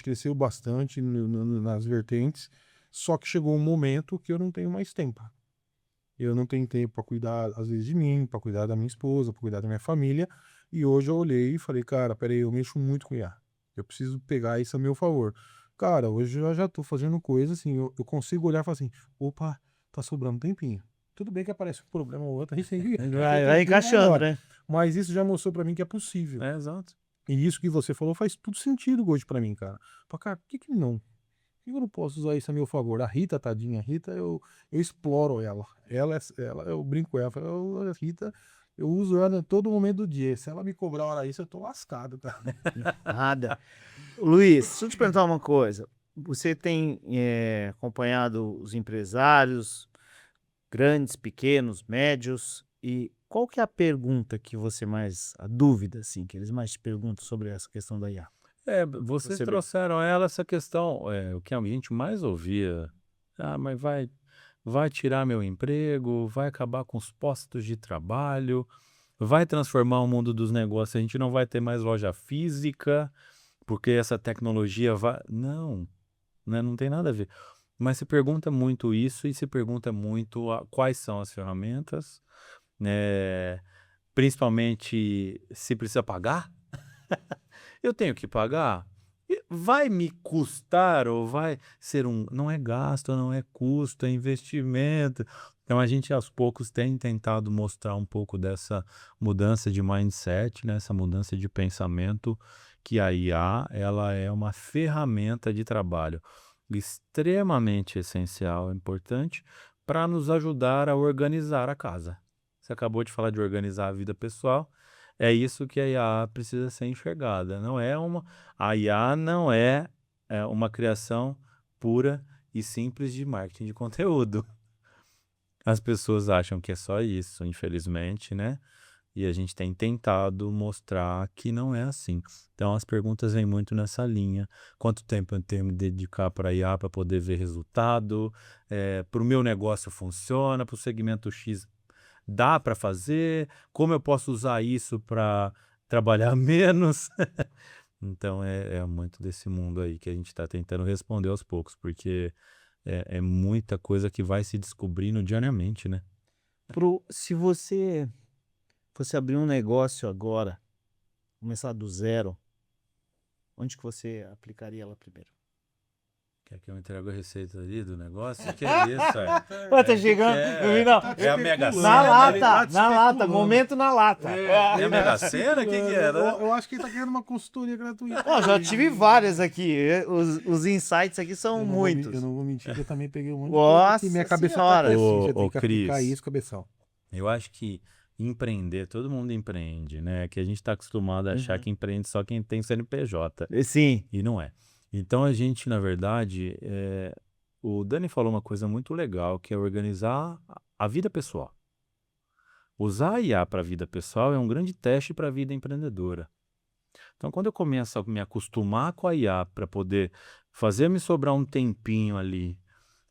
cresceu bastante nas vertentes, só que chegou um momento que eu não tenho mais tempo. Eu não tenho tempo para cuidar, às vezes, de mim, para cuidar da minha esposa, para cuidar da minha família. E hoje eu olhei e falei, cara, peraí, eu mexo muito com IA. Eu preciso pegar isso a meu favor. Cara, hoje eu já tô fazendo coisa assim, eu consigo olhar e falar assim, opa, tá sobrando tempinho. Tudo bem que aparece um problema ou outro, a gente tem que... Vai encaixando, né? Mas isso já mostrou para mim que é possível. Exato. E isso que você falou faz tudo sentido hoje pra mim, cara. Fala, cara, por que não? Por que eu não posso usar isso a meu favor? A Rita, tadinha, a Rita, eu exploro ela. Eu brinco com ela. A Rita, eu uso ela em todo momento do dia. Se ela me cobrar hora isso, eu tô lascado, cara. Nada. Luiz, deixa eu te perguntar uma coisa. Você tem acompanhado os empresários, grandes, pequenos, médios, e qual que é a pergunta que você mais, a dúvida, assim, que eles mais te perguntam sobre essa questão da IA? Vocês Você vê. trouxeram ela essa questão, o que a gente mais ouvia. Mas vai tirar meu emprego, vai acabar com os postos de trabalho, vai transformar o mundo dos negócios, a gente não vai ter mais loja física, porque essa tecnologia vai... Não, né, não tem nada a ver. Mas se pergunta muito isso e se pergunta muito quais são as ferramentas, né, principalmente se precisa pagar. Eu tenho que pagar? Vai me custar ou vai ser não é gasto, não é custo, é investimento. Então a gente aos poucos tem tentado mostrar um pouco dessa mudança de mindset, né? Essa mudança de pensamento, que a IA ela é uma ferramenta de trabalho extremamente essencial, importante para nos ajudar a organizar a casa. Você acabou de falar de organizar a vida pessoal. É isso que a IA precisa ser enxergada. A IA não é uma criação pura e simples de marketing de conteúdo. As pessoas acham que é só isso, infelizmente, né? E a gente tem tentado mostrar que não é assim. Então as perguntas vêm muito nessa linha. Quanto tempo eu tenho que me dedicar para a IA para poder ver resultado? Para o meu negócio funciona? Para o segmento X dá para fazer? Como eu posso usar isso para trabalhar menos? Então é muito desse mundo aí que a gente está tentando responder aos poucos, porque é muita coisa que vai se descobrindo diariamente, né? Se você fosse abrir um negócio agora, começar do zero, onde que você aplicaria ela primeiro? Quer que eu entregue a receita ali do negócio? Que é isso, é? Pô, tá chegando. Eu vi, não. É a Mega Sena? Na Ele lata, tá na lata, especulando. momento na lata. É a Mega Sena? O que era? Eu acho que ele tá querendo uma consultoria gratuita. Ó, já tive várias aqui. Os insights aqui são Eu muitos. não vou mentir que eu também peguei um monte de Nossa coisa que minha cabeça senhora. tá assim, Ô, você tem que Cris. aplicar isso, cabeção. Eu acho que empreender, todo mundo empreende, né? Que a gente tá acostumado a achar que empreende só quem tem CNPJ. Sim. E não é. Então a gente, na verdade, o Dani falou uma coisa muito legal, que é organizar a vida pessoal. Usar a IA para a vida pessoal é um grande teste para a vida empreendedora. Então, quando eu começo a me acostumar com a IA para poder fazer me sobrar um tempinho ali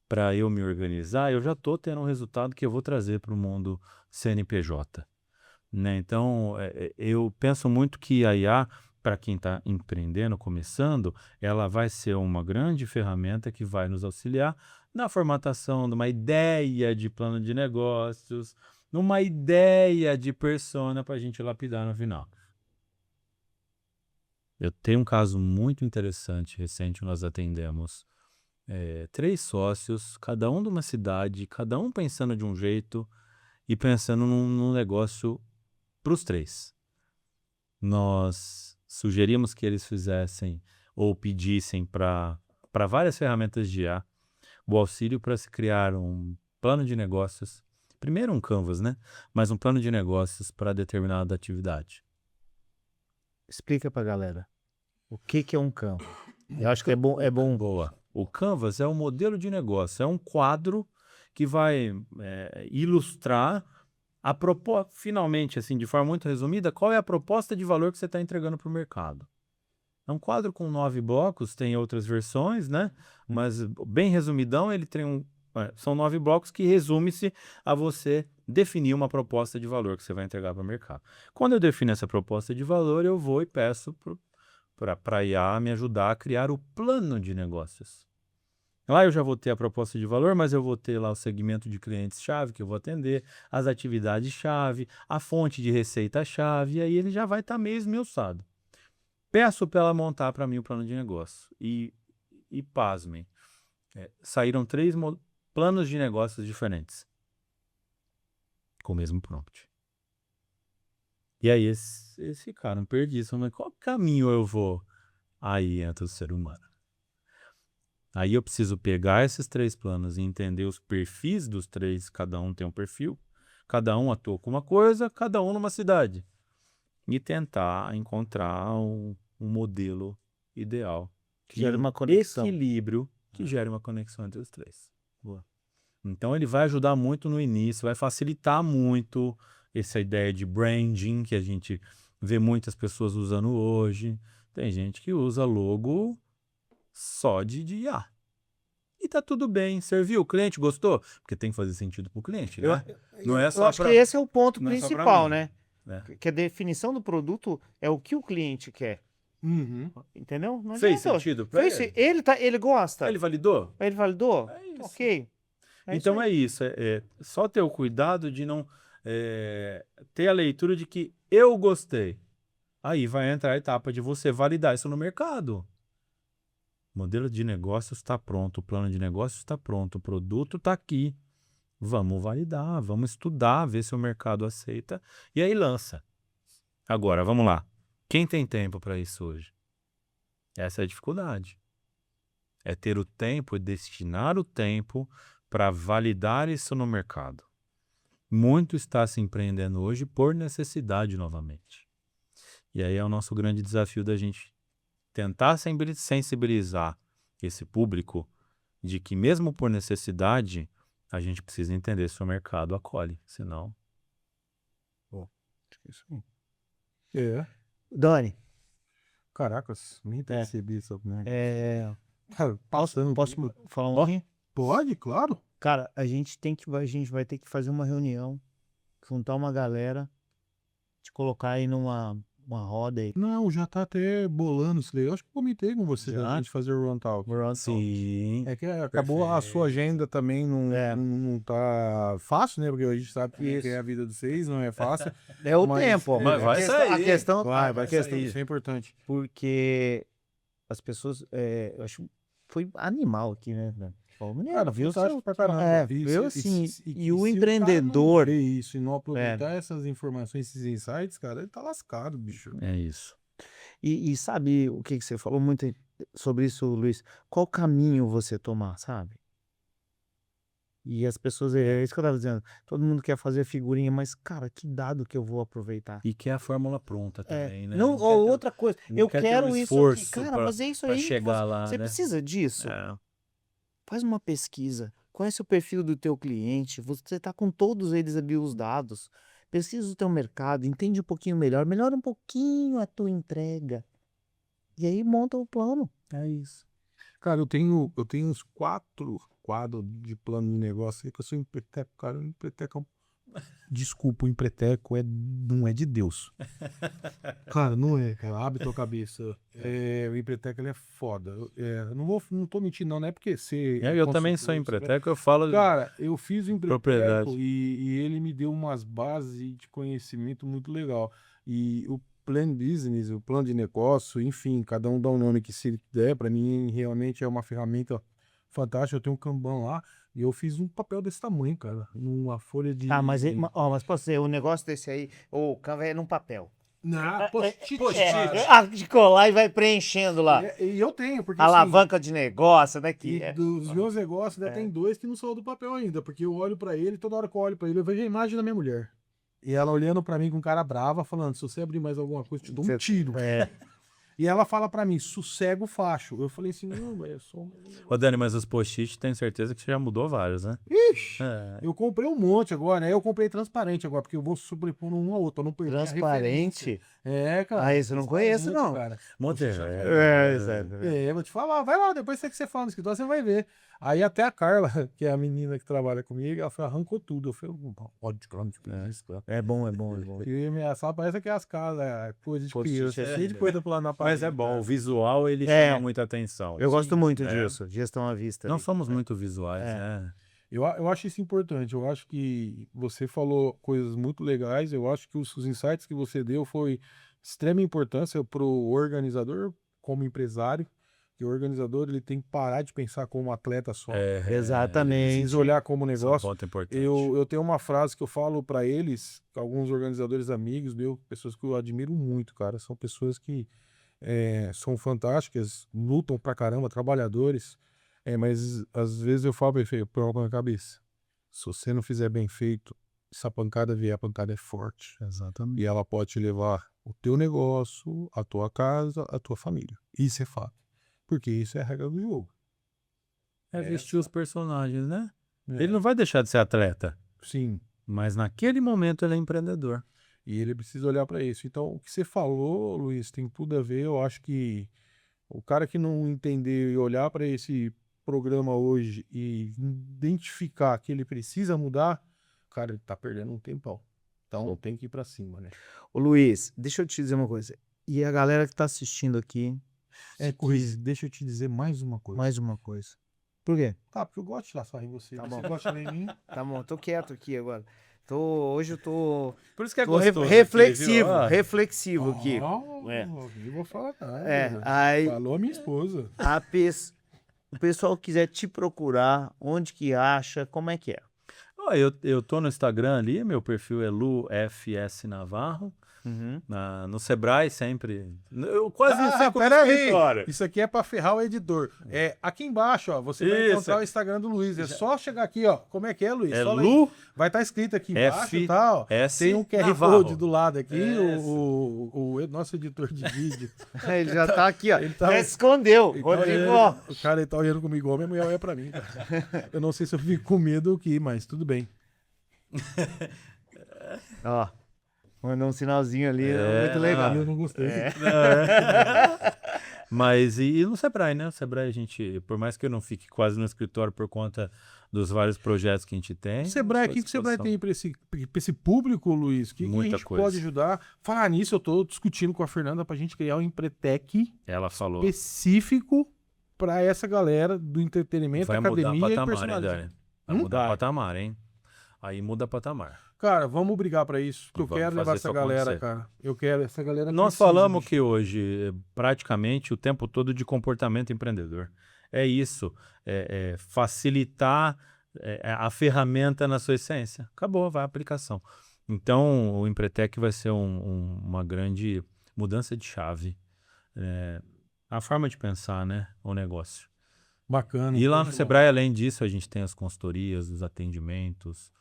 para eu me organizar, eu já estou tendo um resultado que eu vou trazer para o mundo CNPJ. Né? Então, eu penso muito que a IA, para quem está empreendendo, começando, ela vai ser uma grande ferramenta que vai nos auxiliar na formatação de uma ideia de plano de negócios, numa ideia de persona para a gente lapidar no final. Eu tenho um caso muito interessante, recente, nós atendemos 3 sócios, cada um de uma cidade, cada um pensando de um jeito e pensando num negócio para os 3. Nós sugerimos que eles fizessem ou pedissem para várias ferramentas de IA o auxílio para se criar um plano de negócios, primeiro um Canvas, né? Mas um plano de negócios para determinada atividade. Explica pra galera. O que é um campo? Eu acho que é bom. Boa. O Canvas é um modelo de negócio, é um quadro que vai ilustrar finalmente, assim, de forma muito resumida, qual é a proposta de valor que você está entregando para o mercado. É um quadro com 9 blocos, tem outras versões, né? Mas, bem resumidão, ele tem são 9 blocos que resume-se a você definir uma proposta de valor que você vai entregar para o mercado. Quando eu defino essa proposta de valor, eu vou e peço para a IA me ajudar a criar o plano de negócios. Lá eu já vou ter a proposta de valor, mas eu vou ter lá o segmento de clientes-chave que eu vou atender, as atividades-chave, a fonte de receita-chave, e aí ele já vai estar meio esmiuçado. Peço para ela montar para mim o plano de negócio. E pasmem, saíram 3 planos de negócios diferentes, com o mesmo prompt. E aí eles ficaram perdidos, mas qual caminho eu vou? Aí entra o ser humano. Aí eu preciso pegar esses 3 planos e entender os perfis dos 3, cada um tem um perfil, cada um atua com uma coisa, cada um numa cidade. E tentar encontrar um modelo ideal. Que gera uma conexão. Equilíbrio que gere uma conexão entre os 3. Boa. Então ele vai ajudar muito no início, vai facilitar muito essa ideia de branding que a gente vê muitas pessoas usando hoje. Tem gente que usa logo só de IA. E tá tudo bem. Serviu? O cliente gostou? Porque tem que fazer sentido pro cliente, né? Não é Eu só acho que esse é o ponto não é só pra principal, mim. né? Que a definição do produto é o que o cliente quer. Uhum. Entendeu? Não Fez adianta. sentido pra Fez ele? Ele gosta. Ele validou? Ele validou? É isso. Ok. Então é isso. Só ter o cuidado de não ter a leitura de que eu gostei. Aí vai entrar a etapa de você validar isso no mercado. O modelo de negócios está pronto, o plano de negócios está pronto, o produto está aqui. Vamos validar, vamos estudar, ver se o mercado aceita e aí lança. Agora, vamos lá. Quem tem tempo para isso hoje? Essa é a dificuldade. É ter o tempo e destinar o tempo para validar isso no mercado. Muito está se empreendendo hoje por necessidade novamente. E aí é o nosso grande desafio da gente tentar sensibilizar esse público de que mesmo por necessidade, a gente precisa entender se o mercado acolhe, senão... Isso aí. Dani, Caracas, nem percebi isso. Né? posso Passando. falar um pouquinho? Pode, claro. Cara, a gente vai ter que fazer uma reunião, juntar uma galera, te colocar aí numa roda aí. Não, já tá até bolando isso daí. Eu acho que eu comentei com você Já? da gente fazer o Run Talk. Sim. É que acabou a sua agenda também, não tá fácil, né? Porque a gente sabe que é a vida dos 6, não é fácil. É o Mas- tempo. Mas vai A sair. questão, Vai a questão sair, isso é importante. porque as pessoas, eu acho foi animal aqui, né? Falou, menino, Cara, viu fantástico seu- pra caramba. É, E viu se- assim, e e o se cara não empreendedor, ver isso e não aproveitar essas informações, esses insights, cara, ele tá lascado, bicho. É isso. e sabe o que você falou muito sobre isso, Luiz? Qual caminho você tomar, sabe? E as pessoas, é isso que eu tava dizendo, todo mundo quer fazer figurinha, mas, cara, que dado que eu vou aproveitar? E quer a fórmula pronta também, né? Não, quer ou ter- outra coisa, não eu quer ter quero um isso aqui. esforço Cara, pra- mas é isso pra aí. que chegar você, lá, você né? precisa disso. É. Faz uma pesquisa. Conhece o perfil do teu cliente. Você tá com todos eles ali os dados. Pesquisa o teu mercado, entende um pouquinho melhor. Melhora um pouquinho a tua entrega. E aí monta o plano. É isso. Cara, eu tenho uns 4 quadros de plano de negócio aí que eu sou empreteco, cara. O empreteco é um... Desculpa, o empreteco não é de Deus. Cara, não é, cara. Abre tua cabeça. O empreteco, ele é foda. Eu não tô mentindo, não é porque você... Eu também sou empreteco, eu falo. Cara, eu fiz o empreteco Propriedade. e ele me deu umas bases de conhecimento muito legal. E o plan business, o plano de negócio, enfim, cada um dá um nome que se der, para mim realmente é uma ferramenta fantástica. Eu tenho um Kanban lá e eu fiz um papel desse tamanho, cara, numa folha de... mas posso dizer, o negócio desse aí, o Canva é num papel. Não, post-it, De colar e vai preenchendo lá. E eu tenho, porque Alavanca de negócio, né? e dos meus negócios, ainda tem 2 que não saiu do papel ainda, porque eu olho pra ele, toda hora que eu olho pra ele, eu vejo a imagem da minha mulher. E ela olhando pra mim com cara brava, falando, se você abrir mais alguma coisa, eu te dou um tiro. E ela fala pra mim, sossego facho. Eu falei assim, não, velho, eu sou... Ô, Dani, mas os post-it, tenho certeza que você já mudou vários, né? Ixi, É. eu comprei um monte agora, né? Eu comprei transparente agora, porque eu vou sobrepor um ao outro, pra não perder a referência. Transparente? Cara. Ah, esse eu não conheço, não. Cara. Exato. Vou te falar, vai lá, depois que você fala no escritório, você vai ver. Aí até a Carla, que é a menina que trabalha comigo, ela falou, arrancou tudo. Eu falei, pode de grande, É bom. E minha sala parece que é as casas, coisa de Post-it criança, é cheio de coisa por lá na parede. Mas é bom, o visual ele É. chama muita atenção. Eu gosto muito É. disso, gestão à vista. Não ali. somos muito visuais, né? Eu acho isso importante. Eu acho que você falou coisas muito legais. Eu acho que os insights que você deu foi de extrema importância para o organizador como empresário. Que o organizador ele tem que parar de pensar como atleta só. Exatamente. Precisa olhar como Esse é um negócio. ponto importante. Eu tenho uma frase que eu falo para eles, alguns organizadores amigos meus, pessoas que eu admiro muito, cara. São pessoas que são fantásticas, lutam pra caramba, trabalhadores. Mas às vezes eu falo bem feito, põe na cabeça. Se você não fizer bem feito, se a pancada vier, a pancada é forte. Exatamente. E ela pode te levar o teu negócio, a tua casa, a tua família. Isso é fato. Porque isso é a regra do jogo. É vestir os personagens, né? É. Ele não vai deixar de ser atleta, Sim. mas naquele momento ele é empreendedor. E ele precisa olhar para isso. Então, o que você falou, Luiz, tem tudo a ver. Eu acho que o cara que não entender e olhar para esse programa hoje e identificar que ele precisa mudar, cara, ele tá perdendo um tempão. Então, tem que ir para cima, né? Ô Luiz, deixa eu te dizer uma coisa. E a galera que tá assistindo aqui, Luiz, deixa eu te dizer mais uma coisa. mais uma coisa. Por quê? Tá, porque eu gosto de tirar sarro em você. Tá Você bom. gosta de em mim? Tá bom, tô quieto aqui agora. Hoje eu tô Por isso que é reflexivo aqui. Eu vou falar nada. Aí Falou a minha esposa. o pessoal quiser te procurar, onde que acha, como é que é? Eu tô no Instagram ali, meu perfil é LuFS Navarro. No Sebrae sempre. Eu quase fico no escritório. Isso aqui é pra ferrar o editor. Aqui embaixo, ó, você vai Isso. encontrar o Instagram do Luiz. É só chegar aqui, ó. Como é que é, Luiz? É Fala aí. Lu Vai estar escrito aqui embaixo e F tal. S Tem um QR Navarro. Code do lado aqui. É, O nosso editor de vídeo. Ele já tá aqui, ó. Ele tá- Já escondeu. Ele tá Rodrigo, olhando- ó. O cara ele tá olhando comigo igual minha mulher olha pra mim. Cara. Eu não sei se eu fico com medo ou o que, mas tudo bem. Ó. Mandou um sinalzinho ali, muito legal. Eu não gostei. Mas e no Sebrae, né? O Sebrae a gente, por mais que eu não fique quase no escritório por conta dos vários projetos que a gente tem. O Sebrae, o que o Sebrae tem pra esse público, Luiz? O que a Muita gente coisa. pode ajudar? Falar nisso, eu tô discutindo com a Fernanda pra gente criar um Empretec Ela falou. específico pra essa galera do entretenimento, Vai academia mudar e patamar, hein, personalismo. Dani? Vai mudar patamar, hein? aí muda patamar. Cara, vamos brigar pra isso. Porque eu Vamos quero levar fazer essa isso galera, acontecer. cara. Eu quero essa galera. Nós precisa, falamos bicho. que hoje, praticamente, o tempo todo de comportamento empreendedor. É isso, facilitar a ferramenta na sua essência. Acabou, vai a aplicação. Então, o Empretec vai ser uma grande mudança de chave. A forma de pensar, né? O negócio. Bacana. E lá então, no Sebrae, além disso, a gente tem as consultorias, os atendimentos,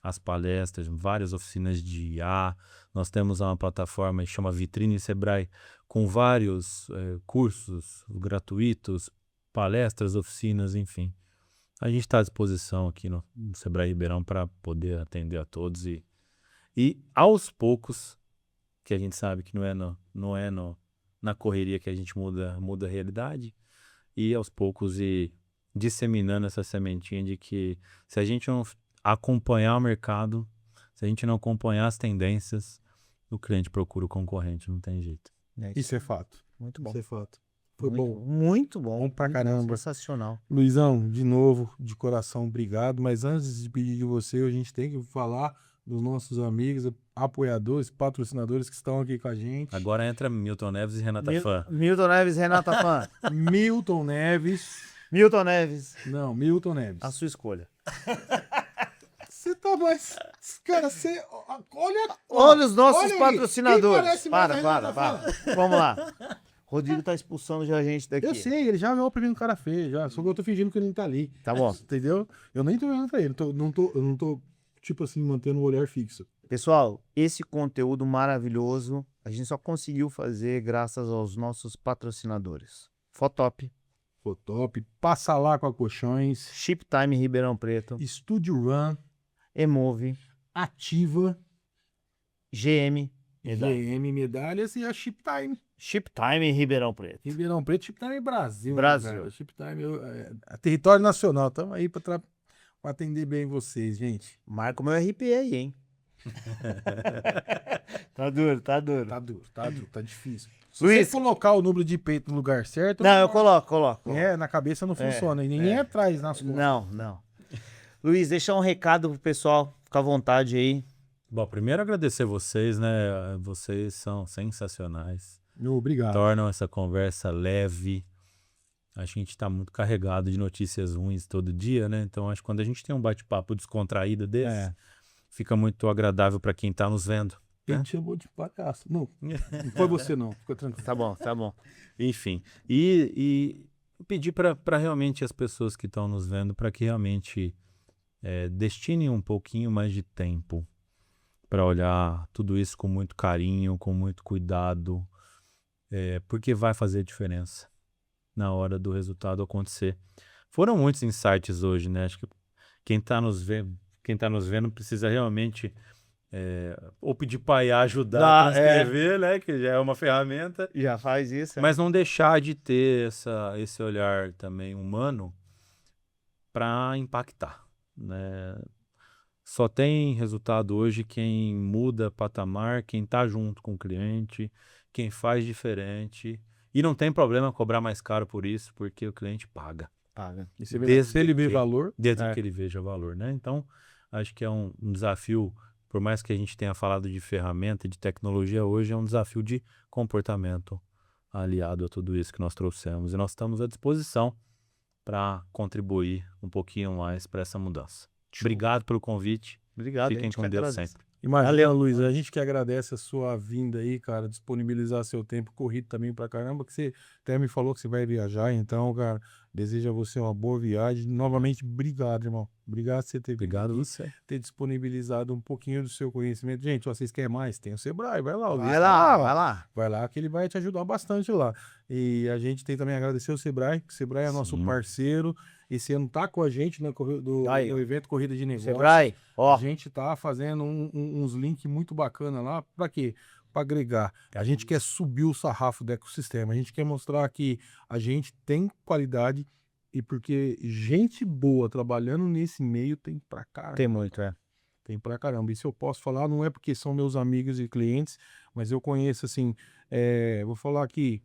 as palestras, várias oficinas de IA. Nós temos uma plataforma que chama Vitrine Sebrae, com vários cursos gratuitos, palestras, oficinas, enfim. A gente está à disposição aqui no Sebrae Ribeirão para poder atender a todos e aos poucos, que a gente sabe que não é na correria que a gente muda a realidade, e aos poucos ir disseminando essa sementinha de que se a gente não acompanhar o mercado, se a gente não acompanhar as tendências, o cliente procura o concorrente, não tem jeito. Isso é fato. Muito bom. Isso é fato. Foi muito, bom. Muito bom. Bom pra muito caramba. Sensacional. Luizão, de novo, de coração, obrigado. Mas antes de pedir de você, a gente tem que falar dos nossos amigos, apoiadores, patrocinadores que estão aqui com a gente. Agora entra Milton Neves e Renata Fã. Milton Neves, Renata Fã. Milton Neves. Milton Neves, Não, Milton Neves. a sua escolha. Você tá mais. Cara, você. Olha. Olha os nossos olha aí. patrocinadores. Quem parece mais a Para. Renata Fã? Vamos lá. Rodrigo tá expulsando já a gente daqui. Eu sei, ele já me oprimindo cara feio, já. Só que eu tô fingindo que ele não tá ali. Tá bom. Entendeu? Eu nem tô olhando pra ele. Eu não tô, tipo assim, mantendo o olhar fixo. Pessoal, esse conteúdo maravilhoso a gente só conseguiu fazer graças aos nossos patrocinadores. Fotop, Ficou top. Passa lá com a Colchões. Shiptime Ribeirão Preto, Studio Run. Emove, Ativa. GM, GM Medalhas e a Shiptime. Shiptime Ribeirão Preto. Ribeirão Preto, Shiptime Brasil. Brasil. Né, cara? Shiptime é território nacional. Estamos aí para atender bem vocês, gente. Marca o meu RP aí, hein? Tá duro. Tá duro, tá difícil. Se Luiz. você colocar o número de peito no lugar certo... Não, eu coloco. Na cabeça não funciona. E nem atrás, nas costas. Não. Luiz, deixa um recado pro pessoal. Fica à vontade aí. Bom, primeiro agradecer vocês, né? Vocês são sensacionais. Obrigado. Tornam essa conversa leve. Acho que a gente está muito carregado de notícias ruins todo dia, né? Então, acho que quando a gente tem um bate-papo descontraído desse, fica muito agradável para quem está nos vendo. Ele te chamou de palhaço. Não foi você não. Fica tranquilo. Tá bom. Enfim, e pedir para realmente as pessoas que estão nos vendo para que realmente destinem um pouquinho mais de tempo para olhar tudo isso com muito carinho, com muito cuidado, porque vai fazer diferença na hora do resultado acontecer. Foram muitos insights hoje, né? Acho que quem está nos vendo precisa realmente ou pedir para IA ajudar a transcrever, né? Que já é uma ferramenta. Já faz isso. Mas não deixar de ter esse olhar também humano para impactar, né? Só tem resultado hoje quem muda patamar, quem está junto com o cliente, quem faz diferente. E não tem problema cobrar mais caro por isso, porque o cliente paga. E se ele vê valor... Desde que ele veja valor, né? Então, acho que é um desafio, por mais que a gente tenha falado de ferramenta, de tecnologia, hoje é um desafio de comportamento aliado a tudo isso que nós trouxemos. E nós estamos à disposição para contribuir um pouquinho mais para essa mudança. Obrigado pelo convite. Obrigado. Fiquem com Deus sempre. Imagina, Luiz, a gente que agradece a sua vinda aí, cara, disponibilizar seu tempo corrido também pra caramba, que você até me falou que você vai viajar, então, cara, desejo a você uma boa viagem. Novamente, obrigado, irmão. Obrigado por você ter vindo aqui, Você. ter disponibilizado um pouquinho do seu conhecimento. Gente, vocês querem mais? Tem o Sebrae, vai lá. o Luiz Vai tá lá. Vai lá que ele vai te ajudar bastante lá. E a gente tem também a agradecer o Sebrae, que o Sebrae é nosso Sim. parceiro. Esse ano tá com a gente no Aí, no evento Corrida de Negócios. Sebrae, ó. A gente tá fazendo uns links muito bacana lá. Pra quê? Pra agregar. A gente quer subir o sarrafo do ecossistema. A gente quer mostrar que a gente tem qualidade e porque gente boa trabalhando nesse meio tem pra caramba. Tem muito, Tem pra caramba. Isso eu posso falar, não é porque são meus amigos e clientes, mas eu conheço, assim, vou falar que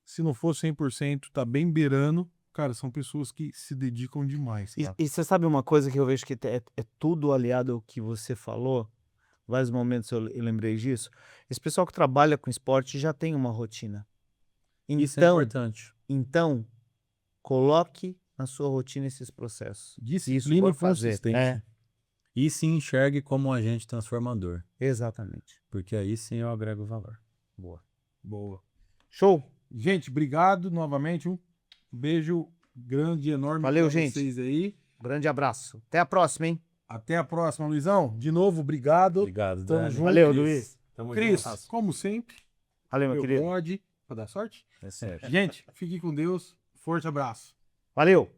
se não for 100%, tá bem beirando cara, são pessoas que se dedicam demais. E, Cara. e você sabe uma coisa que eu vejo que é tudo aliado ao que você falou? Vários momentos eu lembrei disso. Esse pessoal que trabalha com esporte já tem uma rotina. Isso é Então, importante. então coloque na sua rotina esses processos. Se isso Disciplina for e fazer, consistência. E se enxergue como um agente transformador. exatamente. Porque aí sim eu agrego valor. Boa. Boa. Show. Gente, obrigado novamente. Um beijo grande e enorme Valeu, pra gente. vocês aí. Grande abraço. Até a próxima, hein? Até a próxima, Luizão. De novo, obrigado. Obrigado, Tamo Dani. junto. Valeu, Cris. Luiz. Tamo Cris, junto. como sempre, Valeu, meu meu querido. bode, pra dar sorte. É sério. Gente, fique com Deus. Forte abraço. Valeu.